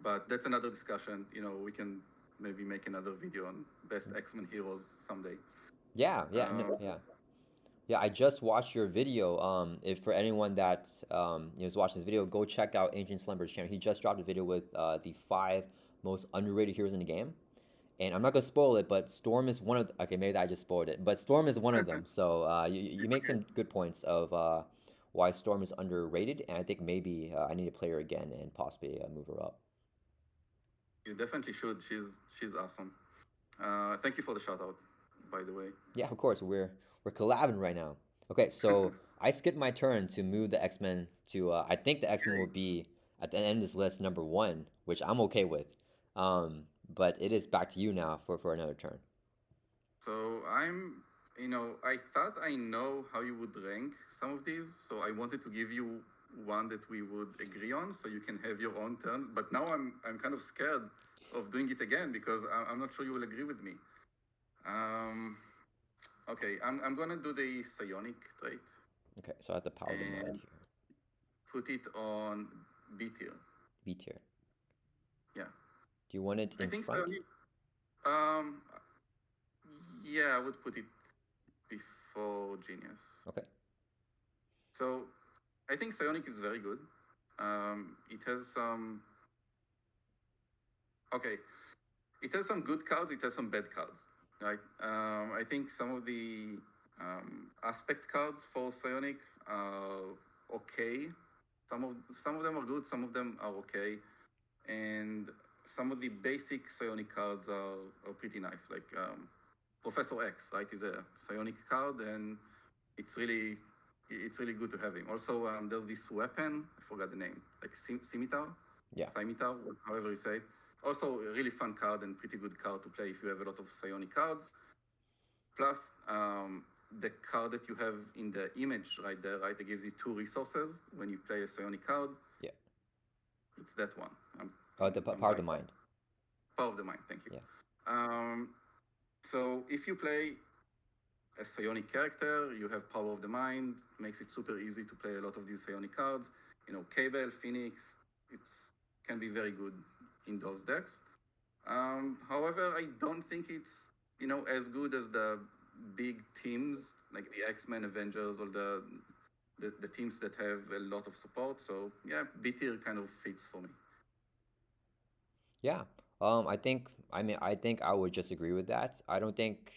But that's another discussion. We can maybe make another video on best X Men heroes someday. Yeah, yeah, no, Um, yeah. Yeah, I just watched your video. If for anyone that is watching this video, go check out Ancient Slumber's channel. He just dropped a video with the five most underrated heroes in the game, and I'm not gonna spoil it, but Storm is one of. Okay, maybe I just spoiled it, but Storm is one of them. So you it's make okay. some good points of why Storm is underrated, and I think maybe I need to play her again and possibly move her up. You definitely should. She's awesome. Thank you for the shout out, by the way. Yeah, of course. We're collabing right now. Okay, so I skipped my turn to move the X Men to. I think the X Men will Okay. be at the end of this list number one, which I'm okay with. But it is back to you now for another turn. So I thought I know how you would rank some of these. So I wanted to give you one that we would agree on, so you can have your own turn. But now I'm kind of scared of doing it again because I'm not sure you will agree with me. Um, okay, I'm gonna do the psionic trait Okay, so I have the power of the mind and here. put it on B tier. B tier. Yeah, Do you want it I in think front? psionic. Um, yeah, I would put it before genius. Okay. So I think psionic is very good. It has some okay. It has some good cards. It has some bad cards. Right. I think some of the aspect cards for psionic are okay. Some of them are good. Some of them are okay, and some of the basic psionic cards are pretty nice. Like Professor X, right, is a psionic card, and it's really it's really good to have him. Also, there's this weapon. I forgot the name, like scimitar, Yeah. scimitar, however you say it. Also, a really fun card and pretty good card to play if you have a lot of psionic cards. Plus, the card that you have in the image right there, right, it gives you two resources when you play a psionic card. Yeah. It's that one. The I'm power of the right. mind. Power of the mind. Thank you. Yeah. Um, so if you play a psionic character, you have power of the mind. Makes it super easy to play a lot of these psionic cards. Cable, Phoenix, it's can be very good in those decks. However, I don't think it's as good as the big teams like the X-Men, Avengers, or the teams that have a lot of support. So yeah, B tier kind of fits for me. Yeah. I think I would just agree with that. I don't think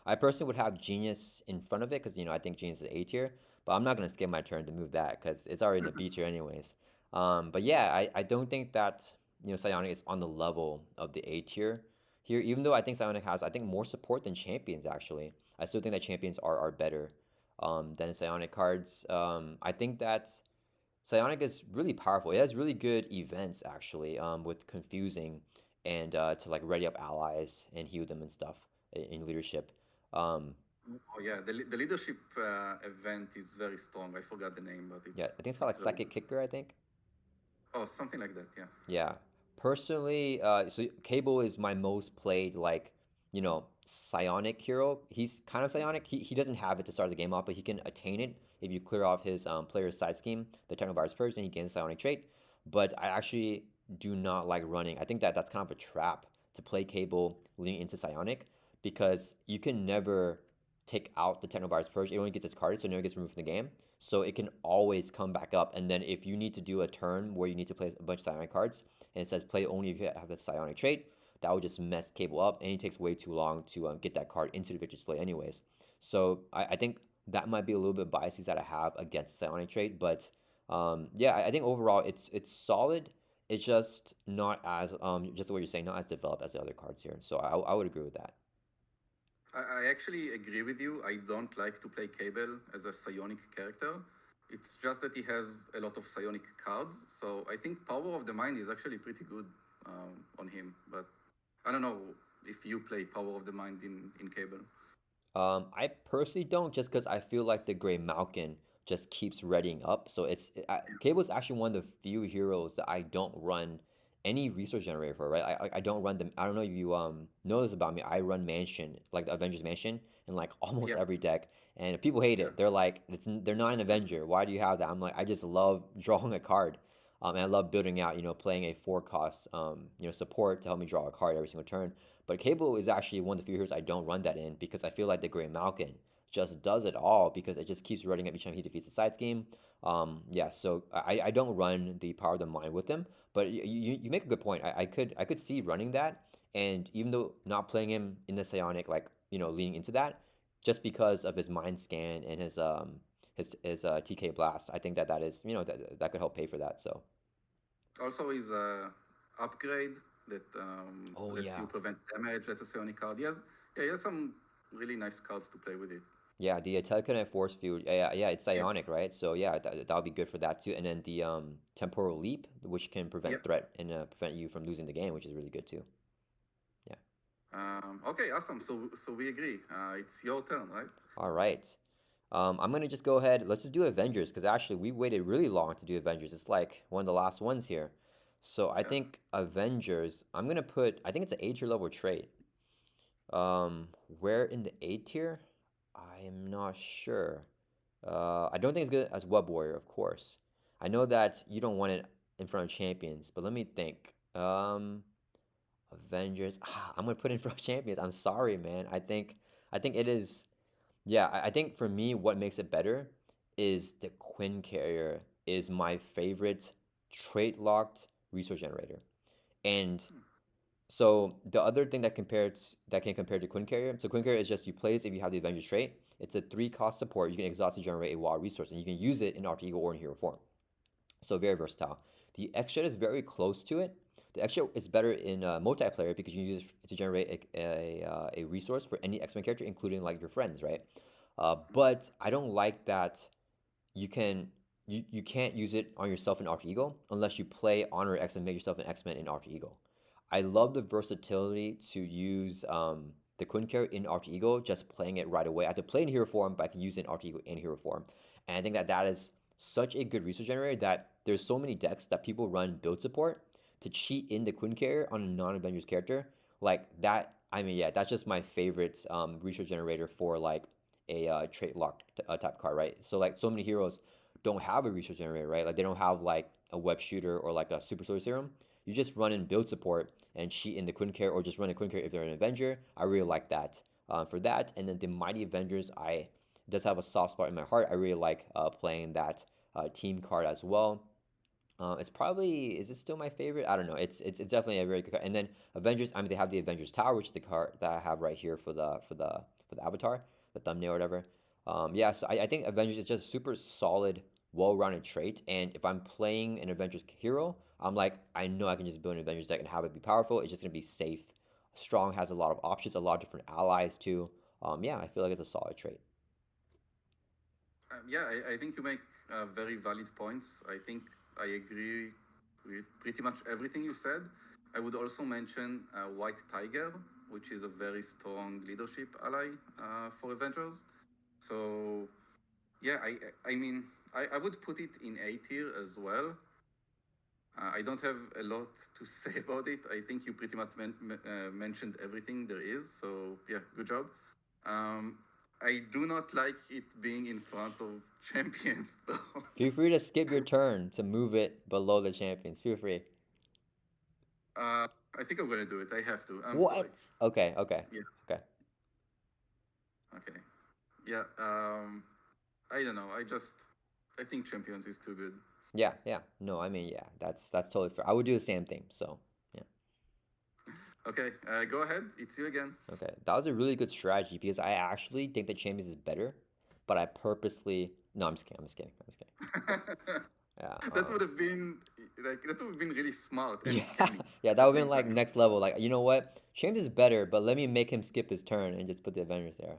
I personally would have Genius in front of it because I think Genius is A tier, but I'm not gonna skip my turn to move that because it's already in the B tier anyways. But yeah, I don't think that Psionic is on the level of the A tier here, even though I think Psionic has more support than Champions actually. I still think that Champions are better than Psionic cards. I think that Psionic is really powerful. It has really good events actually, with confusing and to like ready up allies and heal them and stuff in leadership. Oh yeah, the leadership event is very strong. I forgot the name, but Yeah, I think it's called it's like very Psychic good. Kicker, I think. Oh, something like that. Yeah. Yeah. Personally, so Cable is my most played, like, psionic hero. He's kind of psionic. He doesn't have it to start the game off, but he can attain it if you clear off his player's side scheme, the Technovirus Purge, and he gains psionic trait. But I actually do not like running. I think that that's kind of a trap to play Cable leaning into psionic because you can never take out the Technovirus Purge. It only gets discarded, so it never gets removed from the game. So it can always come back up. And then if you need to do a turn where you need to play a bunch of psionic cards, and it says play only if you have the psionic trait, that would just mess Cable up, and it takes way too long to get that card into the victory display anyways. So I think that might be a little bit biases that I have against the psionic trait, but yeah, I think overall it's solid. It's just not as just what you're saying, not as developed as the other cards here. So I would agree with that. I actually agree with you. I don't like to play Cable as a psionic character. It's just that he has a lot of psionic cards. So I think Power of the Mind is actually pretty good on him. But I don't know if you play Power of the Mind in Cable. I personally don't, just because I feel like the Gray Malkin just keeps readying up. So Cable's actually one of the few heroes that I don't run any resource generator for, right? I don't run them. I don't know if you know this about me. I run Mansion, like the Avengers Mansion, in like almost Yeah, every deck, and people hate yeah. it. They're like, they're not an Avenger. Why do you have that? I'm like, I just love drawing a card. And I love building out, playing a four cost, support to help me draw a card every single turn. But Cable is actually one of the few heroes I don't run that in because I feel like the Grey Malkin just does it all because it just keeps running up each time he defeats the side scheme. Yeah, so I don't run the Power of the Mind with him, but you make a good point. I could see running that, and even though not playing him in the Psionic, like leaning into that, just because of his Mind Scan and his TK Blast, I think that is that could help pay for that. So Also, is a upgrade that oh lets yeah. you prevent damage. That's a psionic card. He has some really nice cards to play with it. Yeah, the telekinetic force field. Yeah, yeah, yeah, it's Yeah, psionic, right? So yeah, that'll be good for that too. And then the temporal leap, which can yeah. prevent threat and prevent you from losing the game, which is really good too. Yeah. Okay, awesome. So we agree. It's your turn, right? All right. I'm gonna just go ahead. Let's just do Avengers because actually we waited really long to do Avengers. It's like one of the last ones here. So I Yeah. think Avengers. I'm gonna put. I think it's an A tier level trait. Where in the A tier? I am not sure. I don't think it's good as Web Warrior, of course. I know that you don't want it in front of champions, but let me think. Avengers. I'm gonna put it in front of champions. I'm sorry, man. I think it is. Yeah, I think for me, what makes it better is the Quinn Carrier is my favorite trait locked resource generator. And so the other thing that can compare to Quinn Carrier, so Quinn Carrier is just you place if you have the Avengers trait. It's a 3 cost support. You can exhaust to generate a wild resource, and you can use it in Alter Ego or in hero form. So very versatile. The extra is very close to it. The extra is better in multiplayer because you use it to generate a resource for any X-Men character, including like your friends, right? But I don't like that you can't use it on yourself in Alter Ego unless you play Honor X and make yourself an X-Men in Alter Ego. I love the versatility to use the Quinn character in Alter Ego, just playing it right away. I have to play in hero form, but I can use it in Alter Ego and hero form. And I think that that is such a good resource generator that there's so many decks that people run build support to cheat in the Quinn carrier on a non-Avengers character. Like that, I mean, yeah, that's just my favorite resource generator for like a trait lock type card, right? So like so many heroes don't have a resource generator, right? Like they don't have like a web shooter or like a super soldier serum. You just run in build support and cheat in the Quinn carrier or just run a Quinn carrier if they're an Avenger. I really like that for that. And then the Mighty Avengers, I does have a soft spot in my heart. I really like playing that team card as well. It's probably is it still my favorite? I don't know. It's definitely a very good card. And then Avengers. I mean, they have the Avengers Tower, which is the card that I have right here for the avatar, the thumbnail or whatever. Yeah, so I think Avengers is just super solid, well-rounded trait. And if I'm playing an Avengers hero, I'm like I know I can just build an Avengers deck and have it be powerful. It's just gonna be safe. Strong has a lot of options, a lot of different allies too. Yeah, I feel like it's a solid trait. Yeah, I think you make very valid points. I think I agree with pretty much everything you said. I would also mention White Tiger, which is a very strong leadership ally for Avengers. So yeah, I mean I would put it in A tier as well. I don't have a lot to say about it. I think you pretty much mentioned everything there is. So yeah, good job. Um, I do not like it being in front of champions though. Feel free to skip your turn to move it below the champions. Feel free. I think I'm gonna do it. I have to. I'm sorry. What? Okay, okay, Yeah. okay. Okay. Yeah. I don't know. I think champions is too good. Yeah, yeah. No, I mean, yeah, that's totally fair. I would do the same thing. So, yeah. Okay. Go ahead. It's you again. Okay. That was a really good strategy because I actually think the champions is better, but I purposely no, I'm just kidding. I'm just kidding. I'm just kidding. Yeah. That would have been that would have been really smart and Yeah, scammy yeah, at that the would have been same like time. next level. Like, you know what? James is better, but let me make him skip his turn and just put the Avengers there.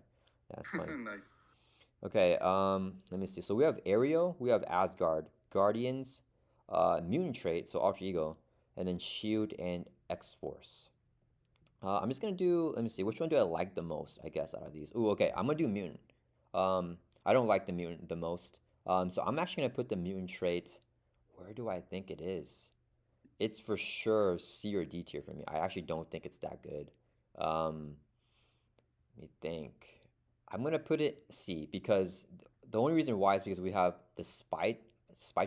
Yeah, that's funny. Nice. Okay, let me see. So we have Aerial, we have Asgard, Guardians, Mutant Trait, so Alter Ego, and then Shield and X Force. I'm just gonna do. Let me see. Which one do I like the most? I guess out of these. Ooh, okay. I'm gonna do Mutant. I don't like the Mutant the most. So I'm actually gonna put the Mutant Trait. Where do I think it is? It's for sure C or D tier for me. I actually don't think it's that good. Um, Let me think. I'm gonna put it C because the only reason why is because we have the spy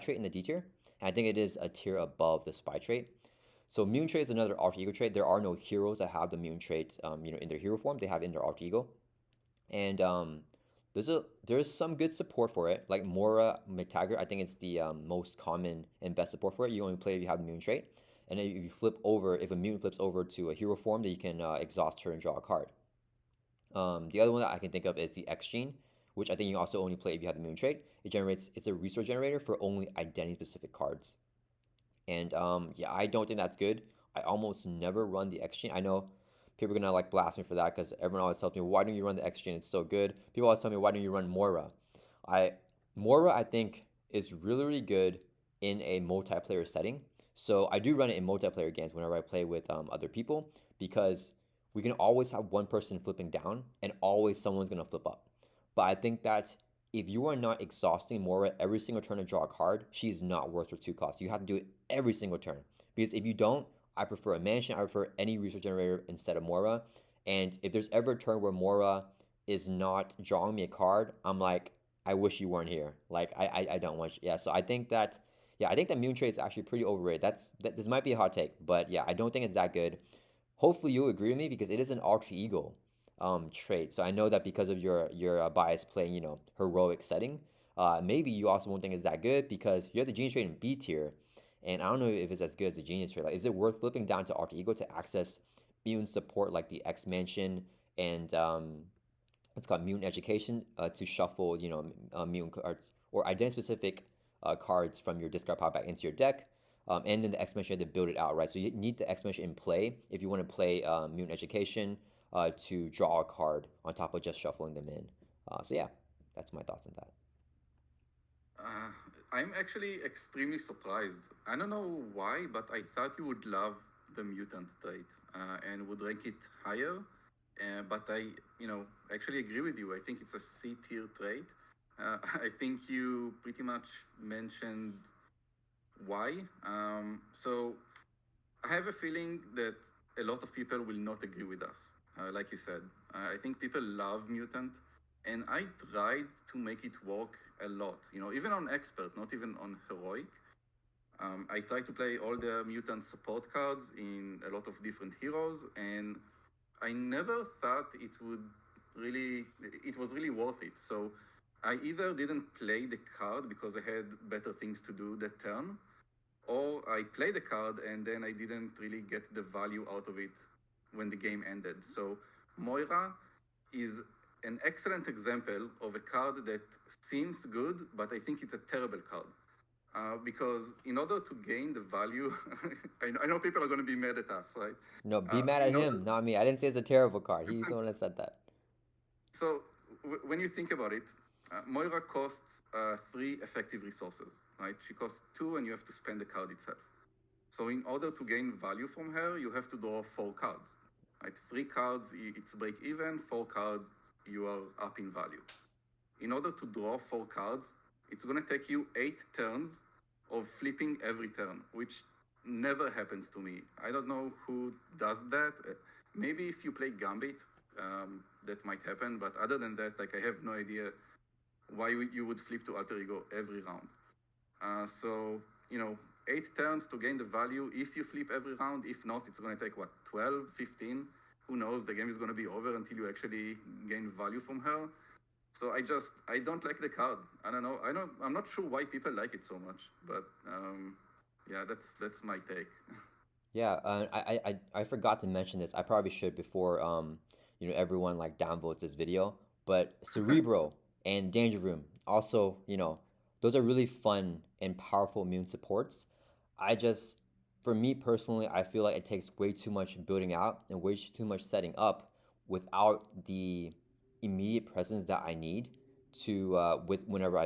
trait in the D tier, and I think it is a tier above the spy trait. So mutant trait is another alter ego trait. There are no heroes that have the mutant trait, in their hero form. They have it in their alter ego, and there's some good support for it. Like Mora McTaggart, I think it's the most common and best support for it. You only play if you have the mutant trait, and then if you flip over, if a mutant flips over to a hero form, then you can exhaust turn and draw a card. The other one that I can think of is the X Gene, which I think you also only play if you have the Moon Trait. It's a resource generator for only identity specific cards. And yeah, I don't think that's good. I almost never run the X Gene. I know people are gonna like blast me for that because everyone always tells me, why don't you run the X Gene? It's so good. People always tell me, why don't you run Moira? I Moira I think is really really good in a multiplayer setting. So I do run it in multiplayer games whenever I play with other people because we can always have one person flipping down and always someone's gonna flip up. But I think that if you are not exhausting Moira every single turn to draw a card, she's not worth her 2 costs. You have to do it every single turn. Because if you don't, I prefer a mansion, I prefer any resource generator instead of Moira. And if there's ever a turn where Moira is not drawing me a card, I'm like, I wish you weren't here. Like I don't want you. Yeah, so I think that yeah, I think that Moon Trade is actually pretty overrated. This might be a hot take, but yeah, I don't think it's that good. Hopefully you agree with me because it is an alter ego trait. So I know that because of your bias playing, heroic setting, maybe you also won't think it's that good because you have the genius trait in B tier, and I don't know if it's as good as the genius trait. Like, is it worth flipping down to alter ego to access mutant support like the X Mansion and it's called mutant education to shuffle, mutant cards or identity specific cards from your discard pile back into your deck. And then the X Mansion, you have to build it out, right? So you need the X Mansion in play if you want to play Mutant Education to draw a card on top of just shuffling them in. So yeah, that's my thoughts on that. Uh, I'm actually extremely surprised. I don't know why, but I thought you would love the mutant trait and would rank it higher. But actually agree with you. I think it's a C tier trait. I think you pretty much mentioned why. So I have a feeling that a lot of people will not agree with us. Like you said, I think people love mutant, and I tried to make it work a lot. Even on expert, not even on heroic. I tried to play all the mutant support cards in a lot of different heroes, and I never thought it was really worth it. So I either didn't play the card because I had better things to do that turn, or I played the card and then I didn't really get the value out of it when the game ended. So Moira is an excellent example of a card that seems good, but I think it's a terrible card. Because in order to gain the value, I know people are going to be mad at us, right? No, be mad at In order, him, not me. I didn't say it's a terrible card. He's the one that said that. so when you think about it, Moira costs three effective resources, right? She costs two, and you have to spend the card itself. So in order to gain value from her, you have to draw four cards, right? Three cards, it's break even. Four cards, you are up in value. In order to draw four cards, it's going to take you 8 turns of flipping every turn, which never happens to me. I don't know who does that. Maybe if you play Gambit, that might happen. But other than that, like I have no idea why you would flip to Alter Ego every round. So, 8 turns to gain the value if you flip every round. If not, it's going to take what, 12, 15? Who knows? The game is going to be over until you actually gain value from her. So I don't like the card. I don't know. I'm not sure why people like it so much, but yeah, that's my take. Yeah, I forgot to mention this. I probably should before everyone like downvotes this video. But Cerebro and Danger Room also, those are really fun and powerful immune supports. I just, for me personally, I feel like it takes way too much building out and way too much setting up without the immediate presence that I need to with whenever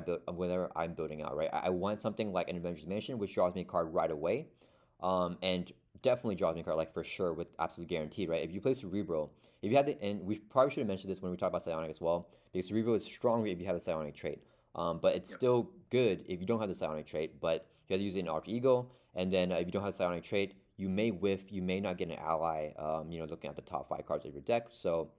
I'm building out, right? I want something like an Avengers Mansion, which draws me a card right away. And definitely draws me a card, like for sure, with absolute guaranteed, right? If you play Cerebro, if you had the, and we probably should have mentioned this when we talk about Psionic as well, because Cerebro is stronger if you have the Psionic trait. But it's Yep. still good if you don't have the Psionic trait, but you have to use it in Alter Ego, and then if you don't have the Psionic trait, you may whiff, you may not get an ally, looking at the top 5 cards of your deck. So,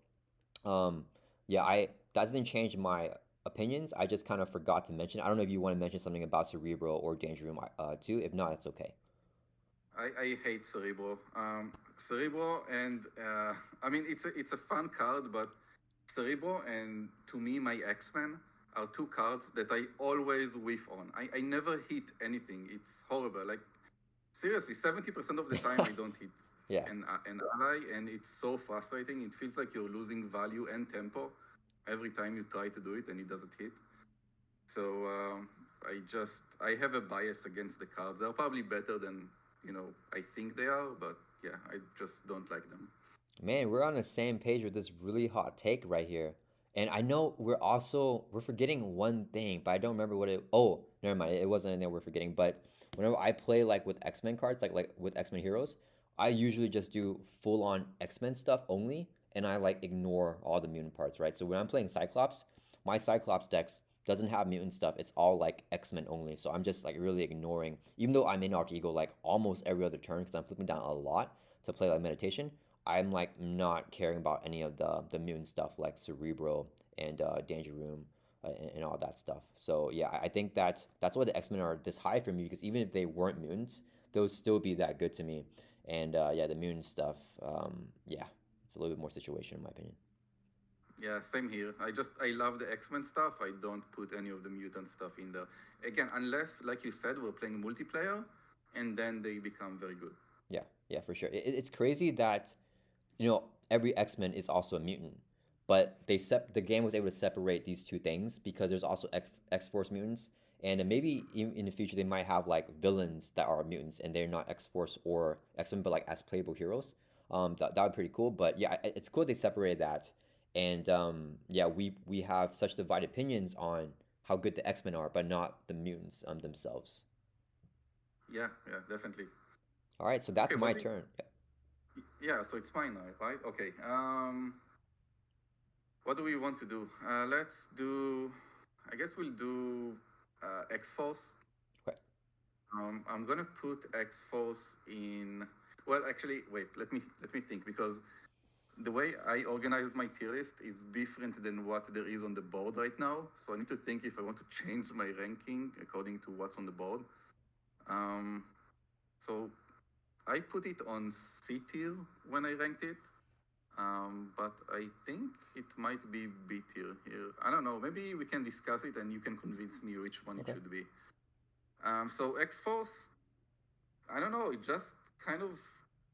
um, yeah, that doesn't change my opinions. I just kind of forgot to mention. I don't know if you want to mention something about Cerebro or Danger Room, too. If not, it's okay. I hate Cerebro. Cerebro and I mean it's a fun card, but Cerebro and to me my X-Men are two cards that I always whiff on. I never hit anything. It's horrible. Like seriously, 70% of the time I don't hit Yeah. an ally, and it's so frustrating. It feels like you're losing value and tempo every time you try to do it, and it doesn't hit. So I have a bias against the cards. They're probably better than I think they are, but yeah, I just don't like them. Man, we're on the same page with this really hot take right here. And I know we're forgetting one thing, but I don't remember what it. Oh, never mind. It wasn't anything we're forgetting. But whenever I play like with X-Men cards, like with X-Men heroes, I usually just do full on X-Men stuff only, and I like ignore all the mutant parts, right? So when I'm playing Cyclops, my Cyclops decks doesn't have mutant stuff. It's all like X-Men only. So I'm just like really ignoring, even though I'm in Alter Ego like almost every other turn because I'm flipping down a lot to play like meditation. I'm like not caring about any of the mutant stuff like Cerebro and Danger Room and all that stuff. So yeah, I think that's why the X Men are this high for me because even if they weren't mutants, they would still be that good to me. And yeah, the mutant stuff, yeah, it's a little bit more situation in my opinion. Yeah, same here. I love the X-Men stuff. I don't put any of the mutant stuff in there. Again, unless like you said, we're playing multiplayer, and then they become very good. Yeah, yeah, for sure. It's crazy that every X-Men is also a mutant, but the game was able to separate these two things because there's also X-Force mutants, and then maybe in the future they might have like villains that are mutants and they're not X-Force or X-Men, but like as playable heroes. That would be pretty cool. But yeah, it's cool they separated that, and yeah, we have such divided opinions on how good the X-Men are, but not the mutants themselves. Yeah, yeah, definitely. All right, so Okay, that's my was it? turn. Yeah, so it's mine now, right? Okay. What do we want to do? Let's do. I guess we'll do X Force. Okay. I'm gonna put X Force in. Well, actually, wait. Let me think because the way I organized my tier list is different than what there is on the board right now. So I need to think if I want to change my ranking according to what's on the board. Um, so I put it on C tier when I ranked it. But I think it might be B tier here. I don't know. Maybe we can discuss it and you can convince me which one it Okay. should be. So X Force, I don't know. It just kind of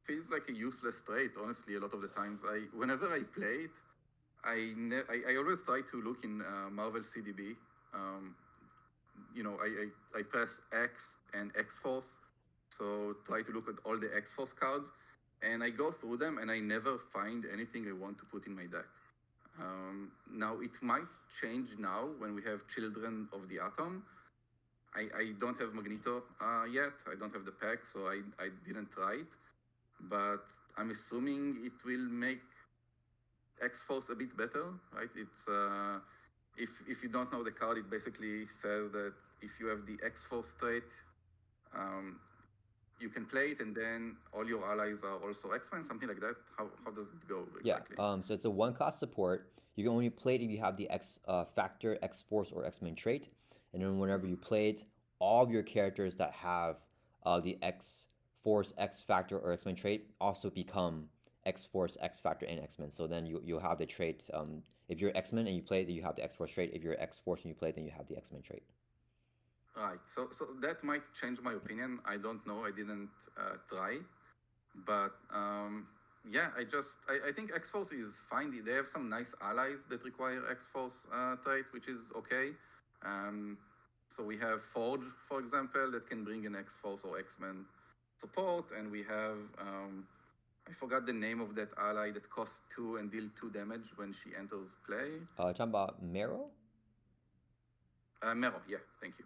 feels like a useless trait. Honestly, a lot of the times, whenever I play it, I always try to look in Marvel CDB. Um, I press X and X Force, so try to look at all the X Force cards, and I go through them, and I never find anything I want to put in my deck. Now it might change now when we have Children of the Atom. I don't have Magneto yet. I don't have the pack, so I didn't try it. But I'm assuming it will make X Force a bit better, right? It's if you don't know the card, it basically says that if you have the X Force trait, um, you can play it, and then all your allies are also X-Men, something like that. How does it go Yeah, exactly? so it's a one cost support. You can only play it if you have the X Factor, X Force, or X Men trait. And then whenever you play it, all of your characters that have the X Force, X Factor, or X Men trait also become X Force, X Factor, and X Men. So then you'll have the trait. If you're X Men and you play it, then you have the X Force trait. If you're X Force and you play it, then you have the X Men trait. Right. So that might change my opinion. I don't know. I didn't try, but yeah, I think X Force is fine. They have some nice allies that require X Force trait, which is okay. Um, so we have Forge, for example, that can bring an X Force or X Men support, and we have I forgot the name of that ally that costs 2 and deal 2 damage when she enters play. Talking about Marrow? Mero, yeah, thank you.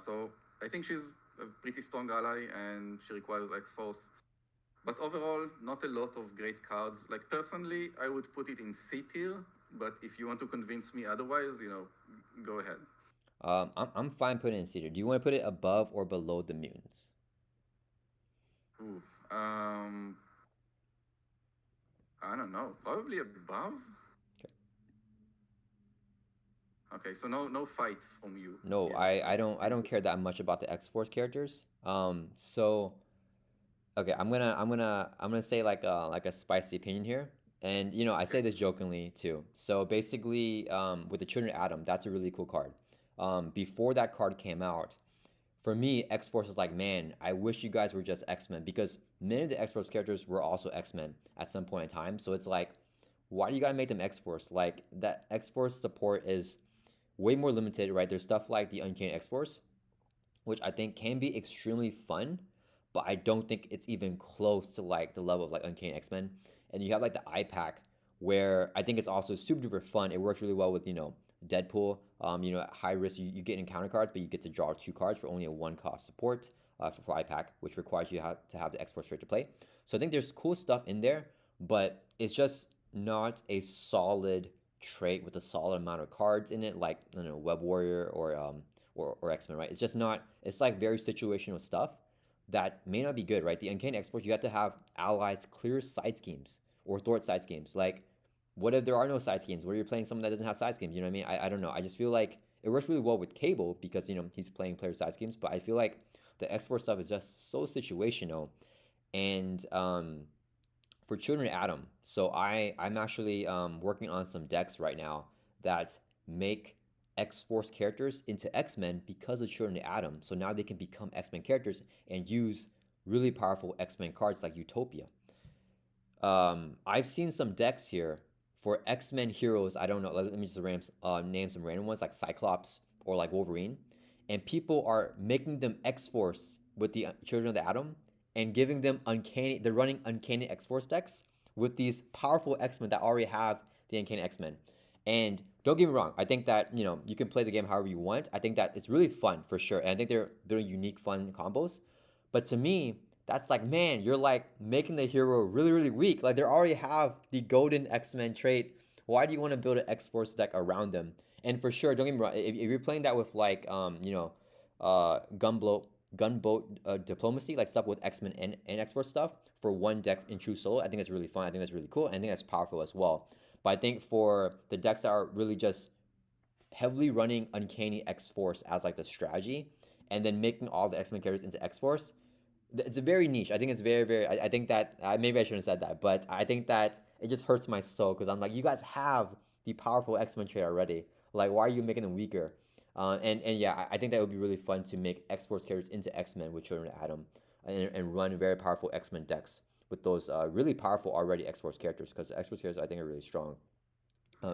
So I think she's a pretty strong ally and she requires X Force. But overall, not a lot of great cards. Like personally, I would put it in C tier, but if you want to convince me otherwise, go ahead. I'm fine putting it in Cedar. Do you want to put it above or below the mutants? Ooh, I don't know. Probably above. Okay. Okay, so no fight from you No, here. I don't care that much about the X Force characters. So okay, I'm gonna say like a spicy opinion here, and I Okay. say this jokingly too. So basically, with the Children of Atom, that's a really cool card. Before that card came out, for me, X Force is like, man, I wish you guys were just X Men because many of the X Force characters were also X Men at some point in time. So it's like, why do you gotta make them X Force? Like that X Force support is way more limited, right? There's stuff like the Uncanny X Force, which I think can be extremely fun, but I don't think it's even close to like the level of like Uncanny X Men. And you have like the iPack, where I think it's also super duper fun. It works really well with Deadpool. At high risk you get encounter cards, but you get to draw 2 cards for only a one cost support for iPack, which requires you to have the X Force trait to play. So I think there's cool stuff in there, but it's just not a solid trait with a solid amount of cards in it, like I don't know, Web Warrior or X Men, right? It's just not. It's like very situational stuff that may not be good, right? The Uncanny X Force, you have to have allies clear side schemes or thwart side schemes. Like, what if there are no side schemes? What if you're playing someone that doesn't have side schemes? You know what I mean? I don't know. I just feel like it works really well with Cable because he's playing player side schemes, but I feel like the X Force stuff is just so situational. And for Children of Atom, so I'm actually working on some decks right now that make X Force characters into X Men because of Children of Atom. So now they can become X Men characters and use really powerful X Men cards like Utopia. I've seen some decks here for X Men heroes. I don't know. Let me just name some random ones like Cyclops or like Wolverine, and people are making them X Force with the Children of the Atom and giving them uncanny. They're running uncanny X Force decks with these powerful X Men that already have the uncanny X Men. And don't get me wrong, I think that you can play the game however you want. I think that it's really fun for sure, and I think they're unique, fun combos. But to me, that's like, man, you're like making the hero really, really weak. Like they already have the golden X-Men trait. Why do you want to build an X-Force deck around them? And for sure, don't get me wrong, if you're playing that with like gunboat diplomacy, like stuff with X-Men and X-Force stuff for one deck in true solo, I think that's really fun. I think that's really cool. And I think that's powerful as well. But I think for the decks that are really just heavily running Uncanny X Force as like the strategy, and then making all the X Men characters into X Force, it's a very niche. I think it's very, very. I think that maybe I shouldn't have said that, but I think that it just hurts my soul because I'm like, you guys have the powerful X Men trait already. Like, why are you making them weaker? And yeah, I think that would be really fun to make X Force characters into X Men with Children of Atom, and run very powerful X Men decks with those really powerful already X Force characters because X Force characters I think are really strong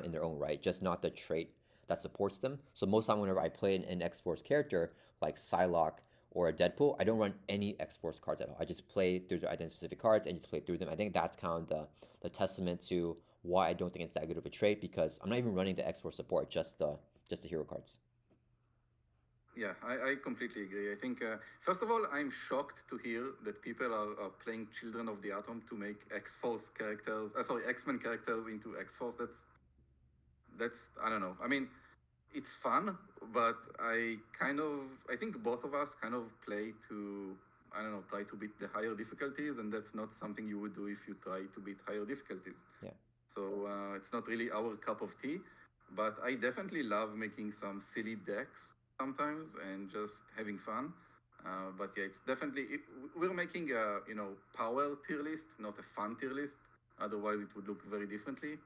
in their own right, just not the trait that supports them. So most time whenever I play an X Force character like Psylocke or a Deadpool, I don't run any X Force cards at all. I just play through the identity specific cards and just play through them. I think that's kind of the testament to why I don't think it's that good of a trait because I'm not even running the X Force support, just the hero cards. Yeah, I completely agree. I think, first of all, I'm shocked to hear that people are playing Children of the Atom to make X Force characters, sorry, X Men characters into X Force. That's I don't know. I mean, it's fun, but I think both of us kind of play to, I don't know, try to beat the higher difficulties, and that's not something you would do if you try to beat higher difficulties. Yeah. So it's not really our cup of tea, but I definitely love making some silly decks sometimes and just having fun. But yeah, it's definitely we're making a power tier list, not a fun tier list. Otherwise, it would look very differently.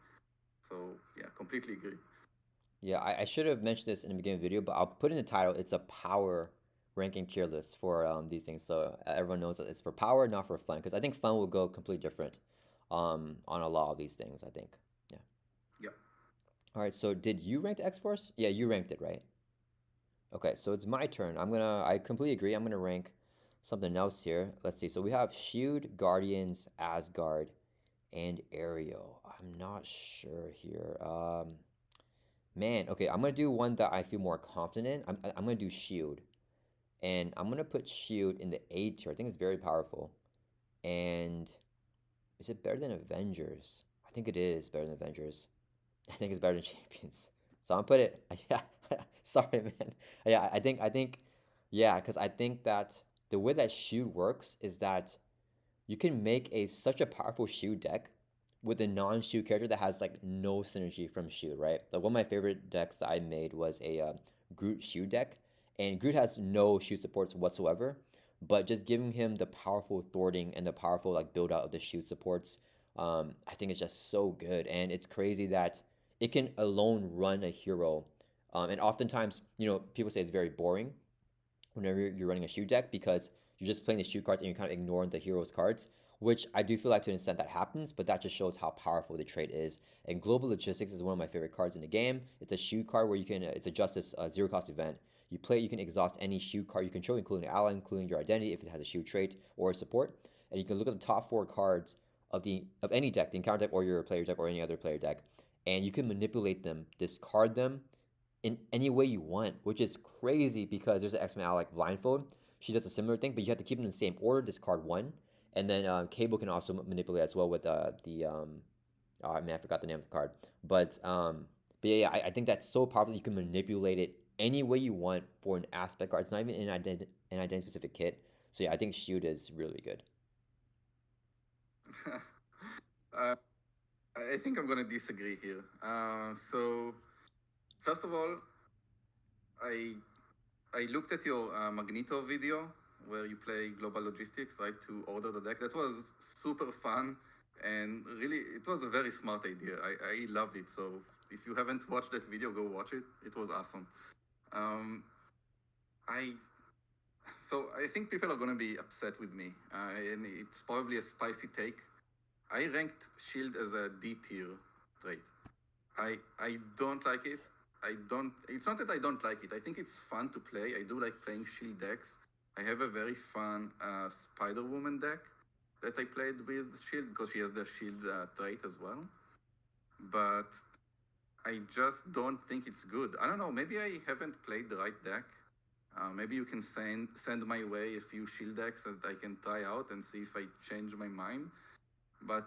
So yeah, completely agree. Yeah, I should have mentioned this in the beginning of the video, but I'll put in the title. It's a power ranking tier list for these things, so everyone knows that it's for power, not for fun. Because I think fun will go completely different on a lot of these things. I think. Yeah. Yeah. All right. So did you rank the X Force? Yeah, you ranked it, right? Okay. So it's my turn. I completely agree. I'm gonna rank something else here. Let's see. So we have Shield, Guardians, Asgard, and Aerial. I'm not sure here. Man, okay, I'm gonna do one that I feel more confident in. I'm gonna do Shield, and I'm gonna put Shield in the A tier. I think it's very powerful. And is it better than Avengers? I think it is better than Avengers. I think it's better than Champions. So I'm gonna put it. Yeah, sorry, man. Yeah, yeah, because I think that the way that Shield works is that you can make a such a powerful Shield deck with a non-Shield character that has like no synergy from Shield, right? Like one of my favorite decks that I made was a Groot Shield deck, and Groot has no Shield supports whatsoever. But just giving him the powerful thwarting and the powerful like build out of the Shield supports, I think it's just so good. And it's crazy that it can alone run a hero. And oftentimes, people say it's very boring whenever you're running a shoe deck because you're just playing the shoe cards and you're kind of ignoring the hero's cards, which I do feel like to an extent that happens, but that just shows how powerful the trait is. And Global Logistics is one of my favorite cards in the game. It's a shoe card where you can, it's a justice zero cost event. You play, you can exhaust any shoe card you control, including an ally, including your identity if it has a shoe trait or a support. And you can look at the top four cards of any deck, the encounter deck or your player deck or any other player deck, and you can manipulate them, discard them, in any way you want, which is crazy because there's an X-Men ally like Blindfold. She does a similar thing, but you have to keep them in the same order. Discard one, and then Cable can also manipulate as well with the oh man, I forgot the name of the card, but yeah, I think that's so powerful that you can manipulate it any way you want for an aspect card. It's not even an identity specific kit. So yeah, I think Shield is really good. uh, I think I'm gonna disagree here. So first of all, I I looked at your Magneto video where you play Global Logistics, right, to order the deck. That was super fun, and really, it was a very smart idea. I loved it. So if you haven't watched that video, go watch it. It was awesome. Um, I I think people are going to be upset with me, and it's probably a spicy take. I ranked Shield as a D tier trait. I don't like it. I don't. It's not that I don't like it. I think it's fun to play. I do like playing Shield decks. I have a very fun Spider Woman deck that I played with Shield because she has the Shield trait as well. But I just don't think it's good. I don't know. Maybe I haven't played the right deck. Maybe you can send my way a few Shield decks that I can try out and see if I change my mind. But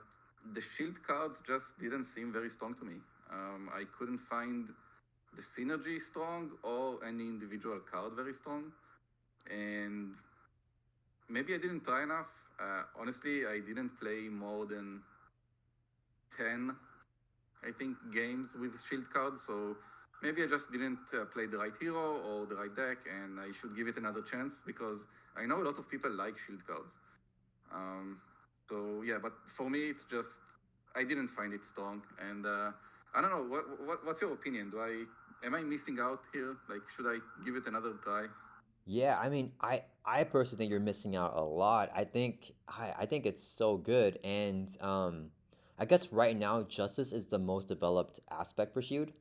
the Shield cards just didn't seem very strong to me. I couldn't find the synergy strong or any individual card very strong. And maybe I didn't try enough. Honestly, I didn't play more than 10, I think, games with shield cards. So maybe I just didn't play the right hero or the right deck, and I should give it another chance because I know a lot of people like shield cards. Um, so yeah, but for me, it's just I didn't find it strong, and I don't know. What's your opinion? Do I am I missing out here? Like, should I give it another try? Yeah, I mean, I personally think you're missing out a lot. I think it's so good, and I guess right now Justice is the most developed aspect for Shield.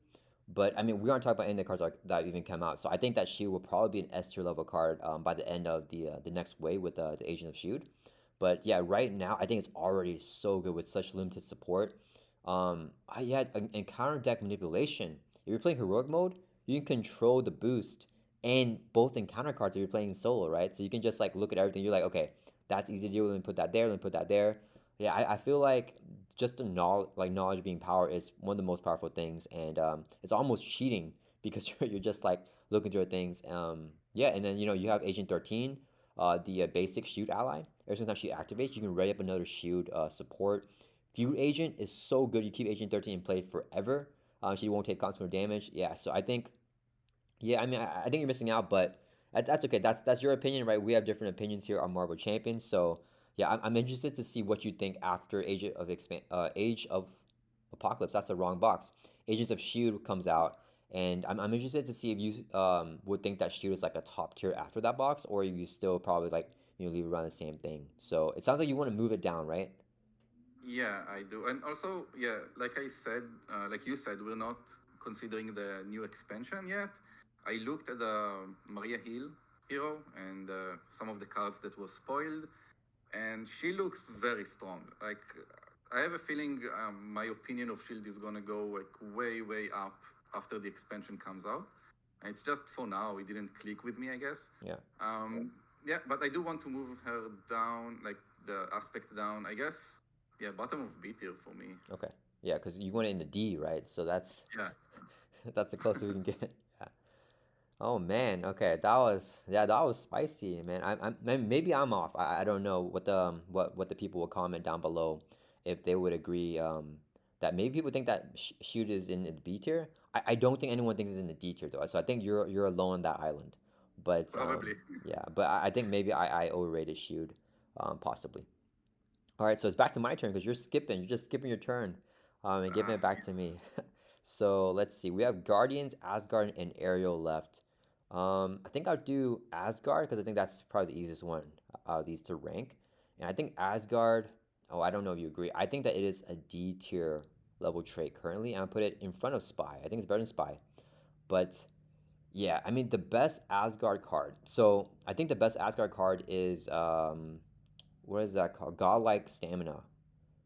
But I mean, we aren't talking about any of the cards that even come out. So I think that Shield will probably be an S tier level card by the end of the next wave with the Agent of Shield. But yeah, right now I think it's already so good with such limited support. Yeah, and counter deck manipulation. If you're playing heroic mode, you can control the boost and both encounter cards if you're playing solo, right? So you can just like look at everything. You're like, okay, that's easy to do. Let me put that there. Let me put that there. Yeah, I feel like just the knowledge, like knowledge being power, is one of the most powerful things, and it's almost cheating because you're just like looking through things. Yeah, and then you have Agent 13, the basic shoot ally. Every single time she activates, you can ready up another shoot support. Feud Agent is so good. You keep Agent 13 in play forever. She won't take consequential damage. Yeah, so I think yeah, I mean, I think you're missing out, but that's okay. That's your opinion, right? We have different opinions here on Marvel Champions, so yeah, I'm interested to see what you think after Age of Apocalypse. That's the wrong box. Agents of Shield comes out, and I'm interested to see if you would think that Shield is like a top tier after that box, or you still probably like leave around the same thing. So it sounds like you want to move it down, right? Yeah, I do. And also, yeah, like I said, like you said, we're not considering the new expansion yet. I looked at the Maria Hill hero and some of the cards that were spoiled, and she looks very strong. Like, I have a feeling my opinion of Shield is gonna go like way, way up after the expansion comes out. It's just for now, it didn't click with me, I guess. Yeah. Yeah, but I do want to move her down, like the aspect down. I guess, yeah, bottom of B tier for me. Okay. Yeah, because you want it in the D, right? So that's Yeah. that's the closest we can get. Yeah. Oh man, okay, that was spicy, man. Maybe I'm off. I don't know what the what the people will comment down below if they would agree that maybe people think that shoot is in the B tier. I don't think anyone thinks it's in the D tier though. So I think you're alone on that island. But Probably. yeah, but I think maybe I overrated shoot possibly. All right, so it's back to my turn because you're skipping. You're just skipping your turn, and giving it back to me. So let's see. We have Guardians, Asgard, and Ariel left. I think I'll do Asgard because I think that's probably the easiest one out of these to rank. And I think Asgard. Oh, I don't know if you agree. I think that it is a D tier level trait currently, and I'll put it in front of Spy. I think it's better than Spy. But yeah, I mean the best Asgard card. So I think the best Asgard card is what is that called? Godlike Stamina,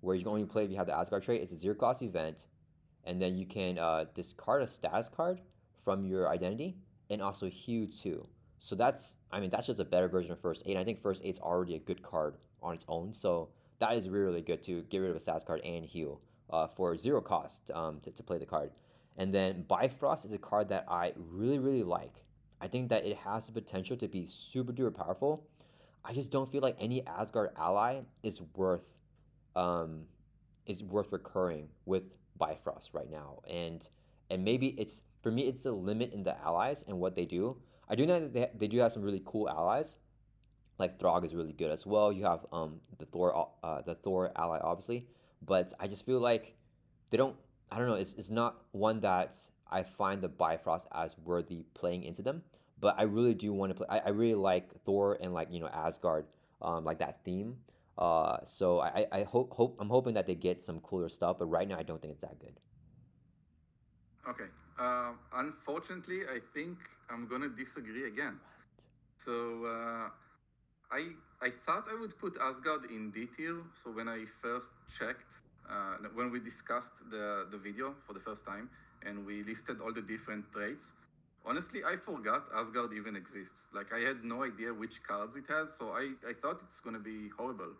where you can only play if you have the Asgard trait. It's a zero cost event, and then you can discard a status card from your identity and also heal too. So I mean, that's just a better version of First Aid. I think First Aid's already a good card on its own, so that is really, really good to get rid of a status card and heal for zero cost to play the card. And then Bifrost is a card that I really, really like. I think that it has the potential to be super duper powerful. I just don't feel like any Asgard ally um, is worth recurring with Bifrost right now. And maybe it's for me it's the limit in the allies and what they do. I do know that they do have some really cool allies. Like Throg is really good as well. You have the Thor ally obviously, but I just feel like they don't. I don't know. It's not one that I find the Bifrost as worthy playing into them. But I really do want to play. I really like Thor and like Asgard, like that theme. So I I'm hoping that they get some cooler stuff. But right now I don't think it's that good. Okay. Unfortunately, I think I'm gonna disagree again. What? So I thought I would put Asgard in D tier. So when I first checked, when we discussed the video for the first time, and we listed all the different traits, honestly, I forgot Asgard even exists. Like I had no idea which cards it has, so I thought it's gonna be horrible.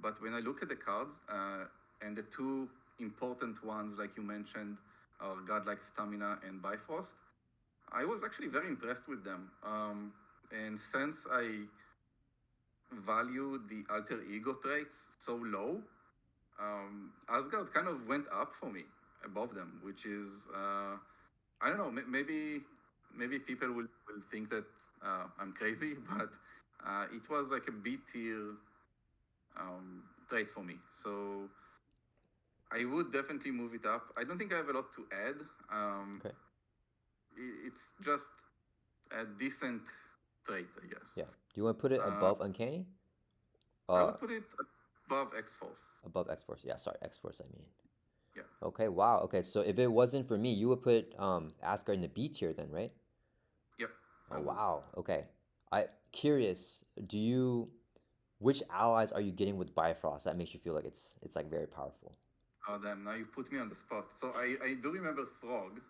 But when I look at the cards, and the two important ones, like you mentioned, are Godlike Stamina and Bifrost, I was actually very impressed with them. And since I value the alter ego traits so low, Asgard kind of went up for me above them, which is I don't know. Maybe people will think that I'm crazy, but it was like a B tier trait for me. So I would definitely move it up. I don't think I have a lot to add. Okay. It's just a decent trait, I guess. Yeah. Do you want to put it Uh, above Uncanny? I Uh, would put it above X Force. above X Force. Yeah. Sorry, X Force. I mean. Yeah. Okay. Wow. Okay. So if it wasn't for me, you would put Asgard in the B tier then, right? Yep. Oh I would. wow. Okay. I curious. Do you which allies are you getting with Bifrost that makes you feel like it's like very powerful? Oh damn! Now you put me on the spot. So I do remember Throg,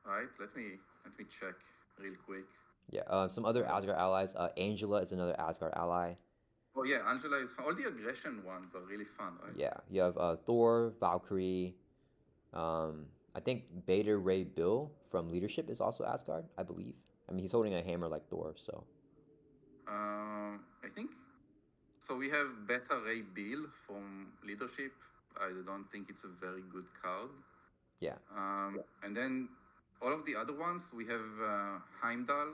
right? Let me check real quick. Yeah. Some other Uh, Asgard allies. Angela is another Asgard ally. oh yeah, Angela is fun. All the aggression ones are really fun, right? Yeah. You have Thor, Valkyrie. I think Beta Ray Bill from Leadership is also Asgard, I believe. I mean, he's holding a hammer like Thor, so I think so. We have Beta Ray Bill from Leadership. I don't think it's a very good card. yeah. And then all of the other ones, we have Heimdall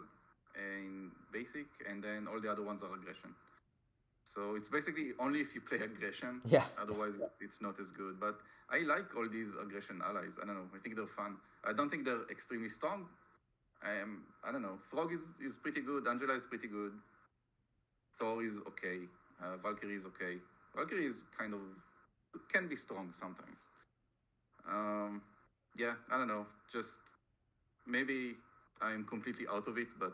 in basic, and then all the other ones are aggression. So it's basically only if you play aggression, Yeah. otherwise it's not as good. But I like all these aggression allies. I don't know. I think they're fun. I don't think they're extremely strong. I don't know. Frog is pretty good. Angela is pretty good. Thor is okay. Valkyrie is okay. Valkyrie is kind of can be strong sometimes. Um, yeah, I don't know. Just maybe I'm completely out of it, but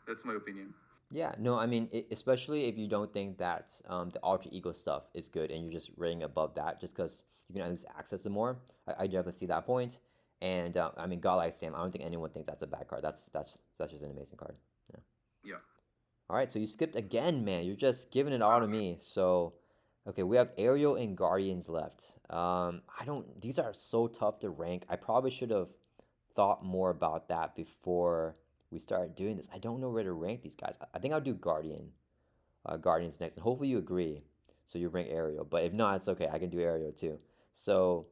that's my opinion. Yeah, no, I mean, especially if you don't think that the alter ego stuff is good and you're just rating above that just because you can at least access it more. I definitely see that point. And I mean, Godlike Sam, I don't think anyone thinks that's a bad card. That's just an amazing card. Yeah. Yeah. All right, so you skipped again, man. You're just giving it all to me. So, okay, we have Ariel and Guardians left. I don't. These are so tough to rank. I probably should have thought more about that before we started doing this. I don't know where to rank these guys. I think I'll do Guardians next, and hopefully you agree. So you rank Ariel, but if not, it's okay. I can do Ariel too. So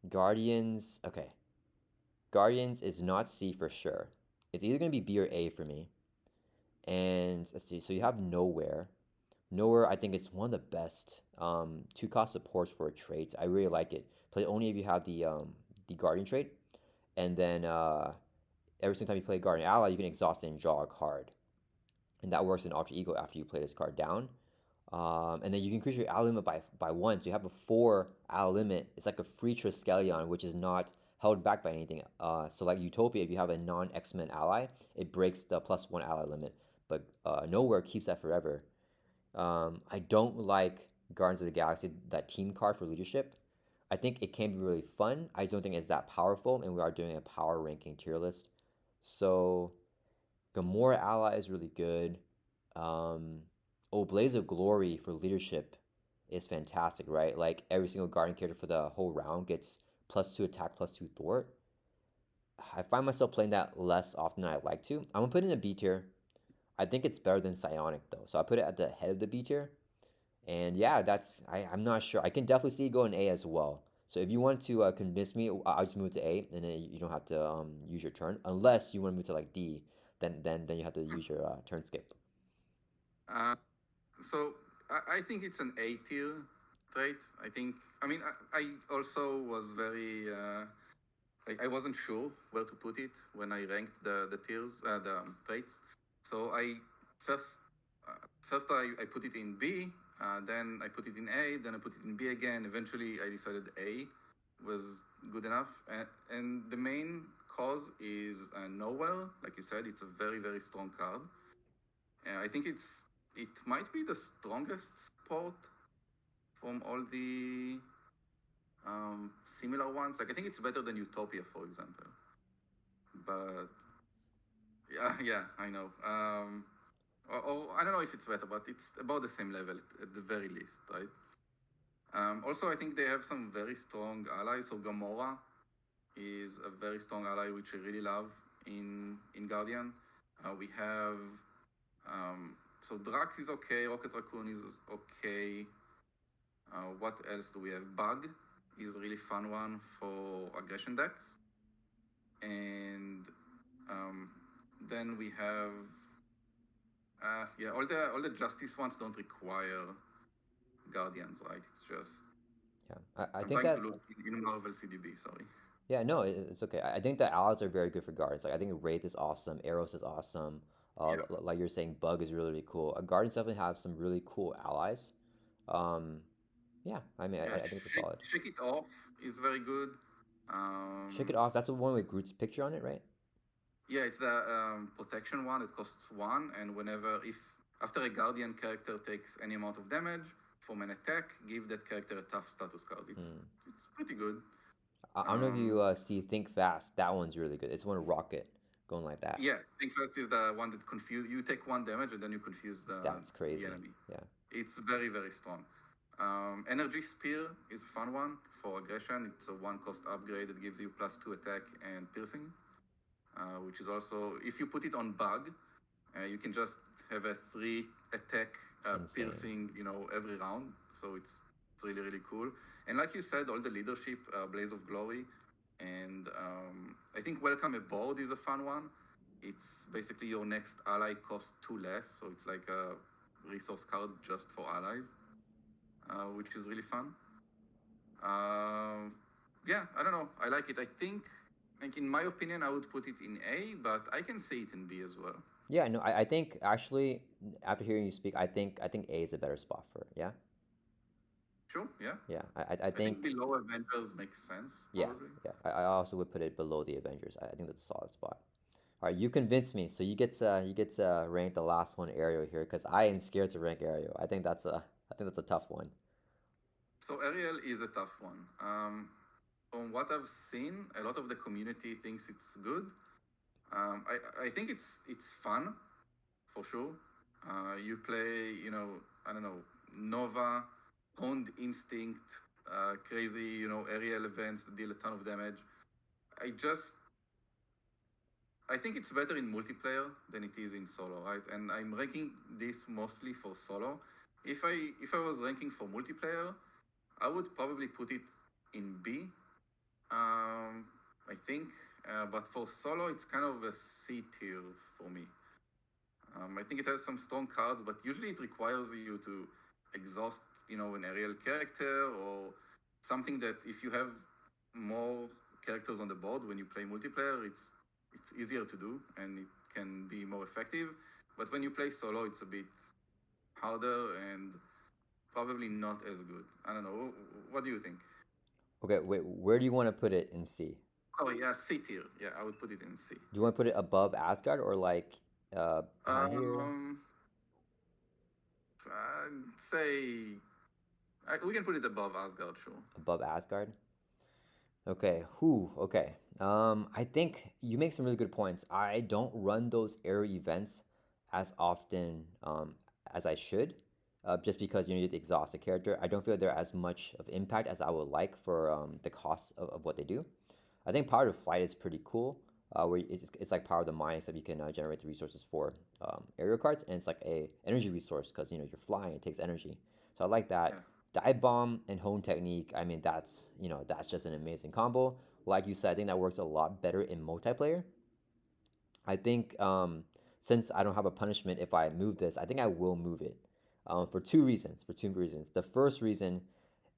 Guardians, okay. Guardians is not C for sure. It's either gonna be B or A for me. And let's see. So you have Nowhere. Nowhere, I think it's one of the best two cost supports for a trait. I really like it. Play only if you have the Guardian trait, and then every single time you play a Guardian ally, you can exhaust it and draw a card, and that works in Alter Ego after you play this card down. And then you can increase your ally limit by one, so you have a four ally limit. It's like a free Triskelion, which is not held back by anything. So like Utopia, if you have a non X-Men ally, it breaks the plus one ally limit, but Nowhere keeps that forever. I don't like Guardians of the Galaxy, that team card for leadership. I think it can be really fun. I just don't think it's that powerful, and we are doing a power ranking tier list. So Gamora ally is really good. Um, oh, Blaze of Glory for leadership is fantastic, right? Like every single Guardian character for the whole round gets plus two attack, plus two thwart. I find myself playing that less often than I'd like to. I'm gonna put it in a B tier. I think it's better than Psionic though, so I put it at the head of the B tier. And yeah, I'm not sure. I can definitely see it going A as well. So if you want to convince me, I'll just move to A, and then you don't have to use your turn, unless you want to move to like D. Then you have to use your turn skip. Uh, so I think it's an A tier trait. I think. I mean, I also was very. I wasn't sure where to put it when I ranked the tiers, the traits. So I first I put it in B, then I put it in A, then I put it in B again. Eventually, I decided A was good enough, and the main cause is Nowhere. Like you said, it's a very strong card. I think it might be the strongest support from all the similar ones. Like I think it's better than Utopia, for example. But yeah, yeah, I know. Or I don't know if it's better, but it's about the same level at the very least, right? Also, I think they have some very strong allies. So Gamora is a very strong ally, which I really love in Guardian. We have so Drax is okay, Rocket Raccoon is okay. What else do we have? Bug is a really fun one for aggression decks, and um, then we have yeah, all the justice ones don't require guardians, right? It's just Yeah, I I'm think trying to that look in Marvel CDB. Sorry. yeah, no, it's okay. I think the allies are very good for guards. Like I think Wraith is awesome, Eros is awesome. Yeah, Like you're saying, Bug is really really cool. Guardians definitely have some really cool allies. Um, yeah, I mean, yeah. I think they're solid. Shake it off is very good. Shake it Um, off. That's the one with Groot's picture on it, right? yeah, it's the protection one. It costs one, and whenever if after a guardian character takes any amount of damage from an attack, give that character a tough status card. Hmm. It's pretty good. I don't know if Um, you see Think Fast. That one's really good. It's one of Rocket. going like that. Yeah, think first is the one that confuse you. Take one damage and then you confuse That's the crazy. enemy. Yeah. It's very very strong. Energy Spear is a fun one for aggression. It's a one cost upgrade that gives you +2 attack and piercing, which is also if you put it on bug, you can just have a 3 attack Insane. piercing, every round. So it's really really cool. And like you said, all the leadership, Blaze of Glory, and I think Welcome Aboard is a fun one. It's basically your next ally costs 2 less, so it's like a resource card just for allies, which is really fun. Uh, yeah, I don't know. I like it. I think, like in my opinion, I would put it in A, but I can see it in B as well. Yeah, no, I think actually after hearing you speak, I think A is a better spot for it. Yeah, Sure, yeah. yeah. I I think think below Avengers makes sense, yeah, probably. yeah. I also would put it below the Avengers. I think that's a solid spot. All right, you convinced me. So you get to rank the last one, Aerial here, because I am scared to rank Aerial. I think that's a tough one. So Ariel is a tough one. From what I've seen, a lot of the community thinks it's good. I think it's fun for sure. You play, I don't know, Nova, Honed Instinct, crazy, aerial events that deal a ton of damage. I just I think it's better in multiplayer than it is in solo, right? And I'm ranking this mostly for solo. If I was ranking for multiplayer, I would probably put it in B. I think, but for solo, it's kind of a C tier for me. I think it has some strong cards, but usually it requires you to exhaust, an aerial character or something that if you have more characters on the board when you play multiplayer, it's easier to do and it can be more effective. But when you play solo, it's a bit harder and probably not as good. I don't know. What do you think? Okay, wait. Where do you want to put it in C? Oh yeah, C tier. Yeah, I would put it in C. Do you want to put it above Asgard or like behind here? Um, I'd say we can put it above Asgard, sure. Above Asgard? Okay, okay. I think you make some really good points. I don't run those area events as often as I should, just because you need to exhaust the character. I don't feel they're as much of impact as I would like for the cost of what they do. I think Power of Flight is pretty cool, where it's like Power of the Mind, except you can generate the resources for aerial cards, and it's like a energy resource because you're flying, it takes energy. So I like that. Yeah. Dive Bomb and Hone Technique, I mean, that's just an amazing combo. Like you said, I think that works a lot better in multiplayer. I think since I don't have a punishment if I move this, I think I will move it for two reasons. For two reasons. The first reason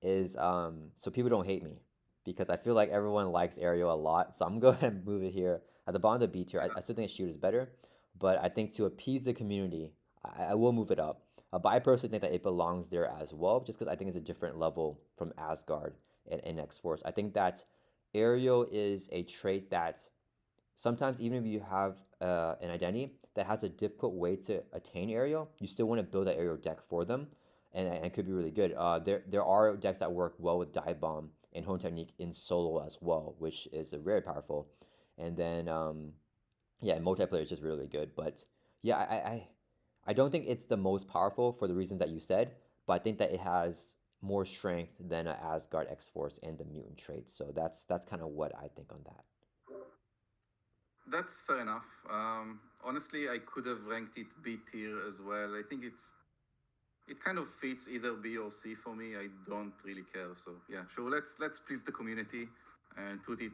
is so people don't hate me because I feel like everyone likes Aerial a lot. So I'm going to move it here at the bottom of the B tier. I still think Shoot is better, but I think to appease the community, I will move it up. But I personally think that it belongs there as well, just because I think it's a different level from Asgard and X Force. I think that Aerial is a trait that sometimes even if you have an identity that has a difficult way to attain Aerial, you still want to build an Aerial deck for them, and it could be really good. There are decks that work well with Dive Bomb and Hone Technique in solo as well, which is very powerful. And then yeah, in multiplayer is just really good. But yeah, I don't think it's the most powerful for the reasons that you said, but I think that it has more strength than a Asgard X Force and the mutant traits. So that's kind of what I think on that. That's fair enough. Honestly, I could have ranked it B tier as well. I think it kind of fits either B or C for me. I don't really care. So yeah, sure. Let's please the community and put it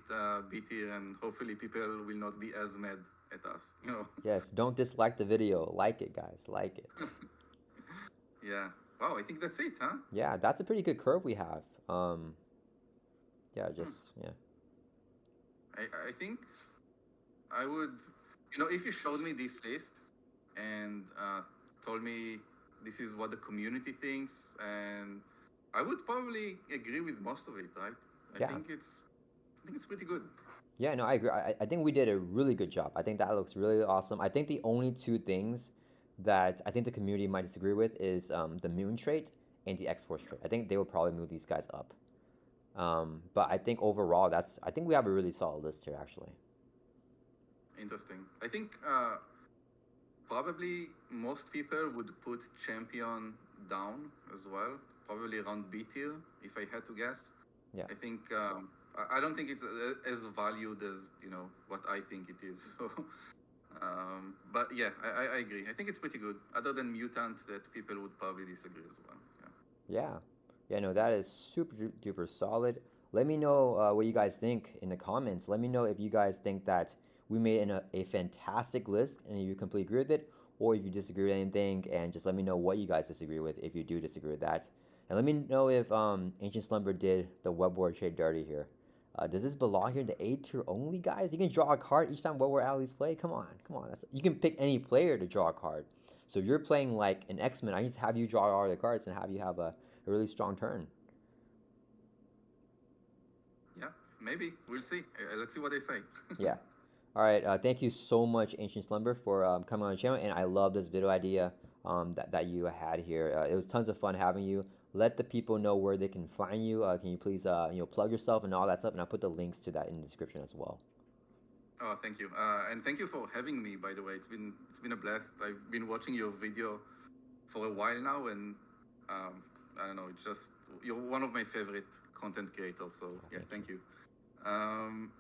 B tier, and hopefully people will not be as mad at us. Yes, don't dislike the video. Like it, guys. Like it. Yeah. Wow. I think that's it, huh? Yeah, that's a pretty good curve we have. Yeah, Hmm. just yeah. I think I would, if you showed me this list and told me this is what the community thinks, and I would probably agree with most of it, right? I Yeah. think it's, I think it's pretty good. Yeah, no, I agree. I think we did a really good job. I think that looks really awesome. I think the only two things that I think the community might disagree with is the Moon trait and the X-Force trait. I think they would probably move these guys up. But I think overall, I think we have a really solid list here, actually. Interesting. I think probably most people would put champion down as well, probably around B tier, if I had to guess. Yeah. I think I don't think it's as valued as what I think it is. So, but yeah, I agree. I think it's pretty good. Other than mutant, that people would probably disagree as well. Yeah. Yeah. Yeah, no, that is super duper solid. Let me know what you guys think in the comments. Let me know if you guys think that we made a fantastic list and if you completely agree with it, or if you disagree with anything, and just let me know what you guys disagree with if you do disagree with that. And let me know if Ancient Slumber did the web war trade dirty here. Does this belong here in the A tier only, guys? You can draw a card each time web war allies play. Come on, come on. You can pick any player to draw a card. So if you're playing like an X-Men, I just have you draw all the cards and have you have a really strong turn. Yeah, maybe we'll see. Let's see what they say. Yeah. All right. Thank you so much, Ancient Slumber, for coming on the channel. And I love this video idea that you had here. It was tons of fun having you. Let the people know where they can find you. Can you please plug yourself and all that stuff? And I'll put the links to that in the description as well. Oh, thank you, and thank you for having me. By the way, it's been a blast. I've been watching your video for a while now, and I don't know. It's just you're one of my favorite content creators. So Oh, yeah, thank thank you. Um,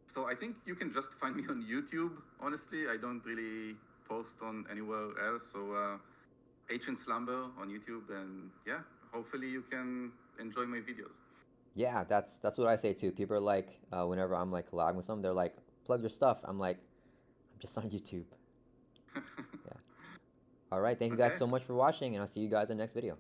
so I think you can just find me on YouTube. Honestly, I don't really post on anywhere else. So Ancient Slumber on YouTube, and yeah, hopefully you can enjoy my videos. Yeah, that's what I say too. People are like, whenever I'm like collabing with someone, they're like, plug your stuff. I'm like, I'm just on YouTube. Yeah. All right. Thank you guys Okay. so much for watching, and I'll see you guys in the next video.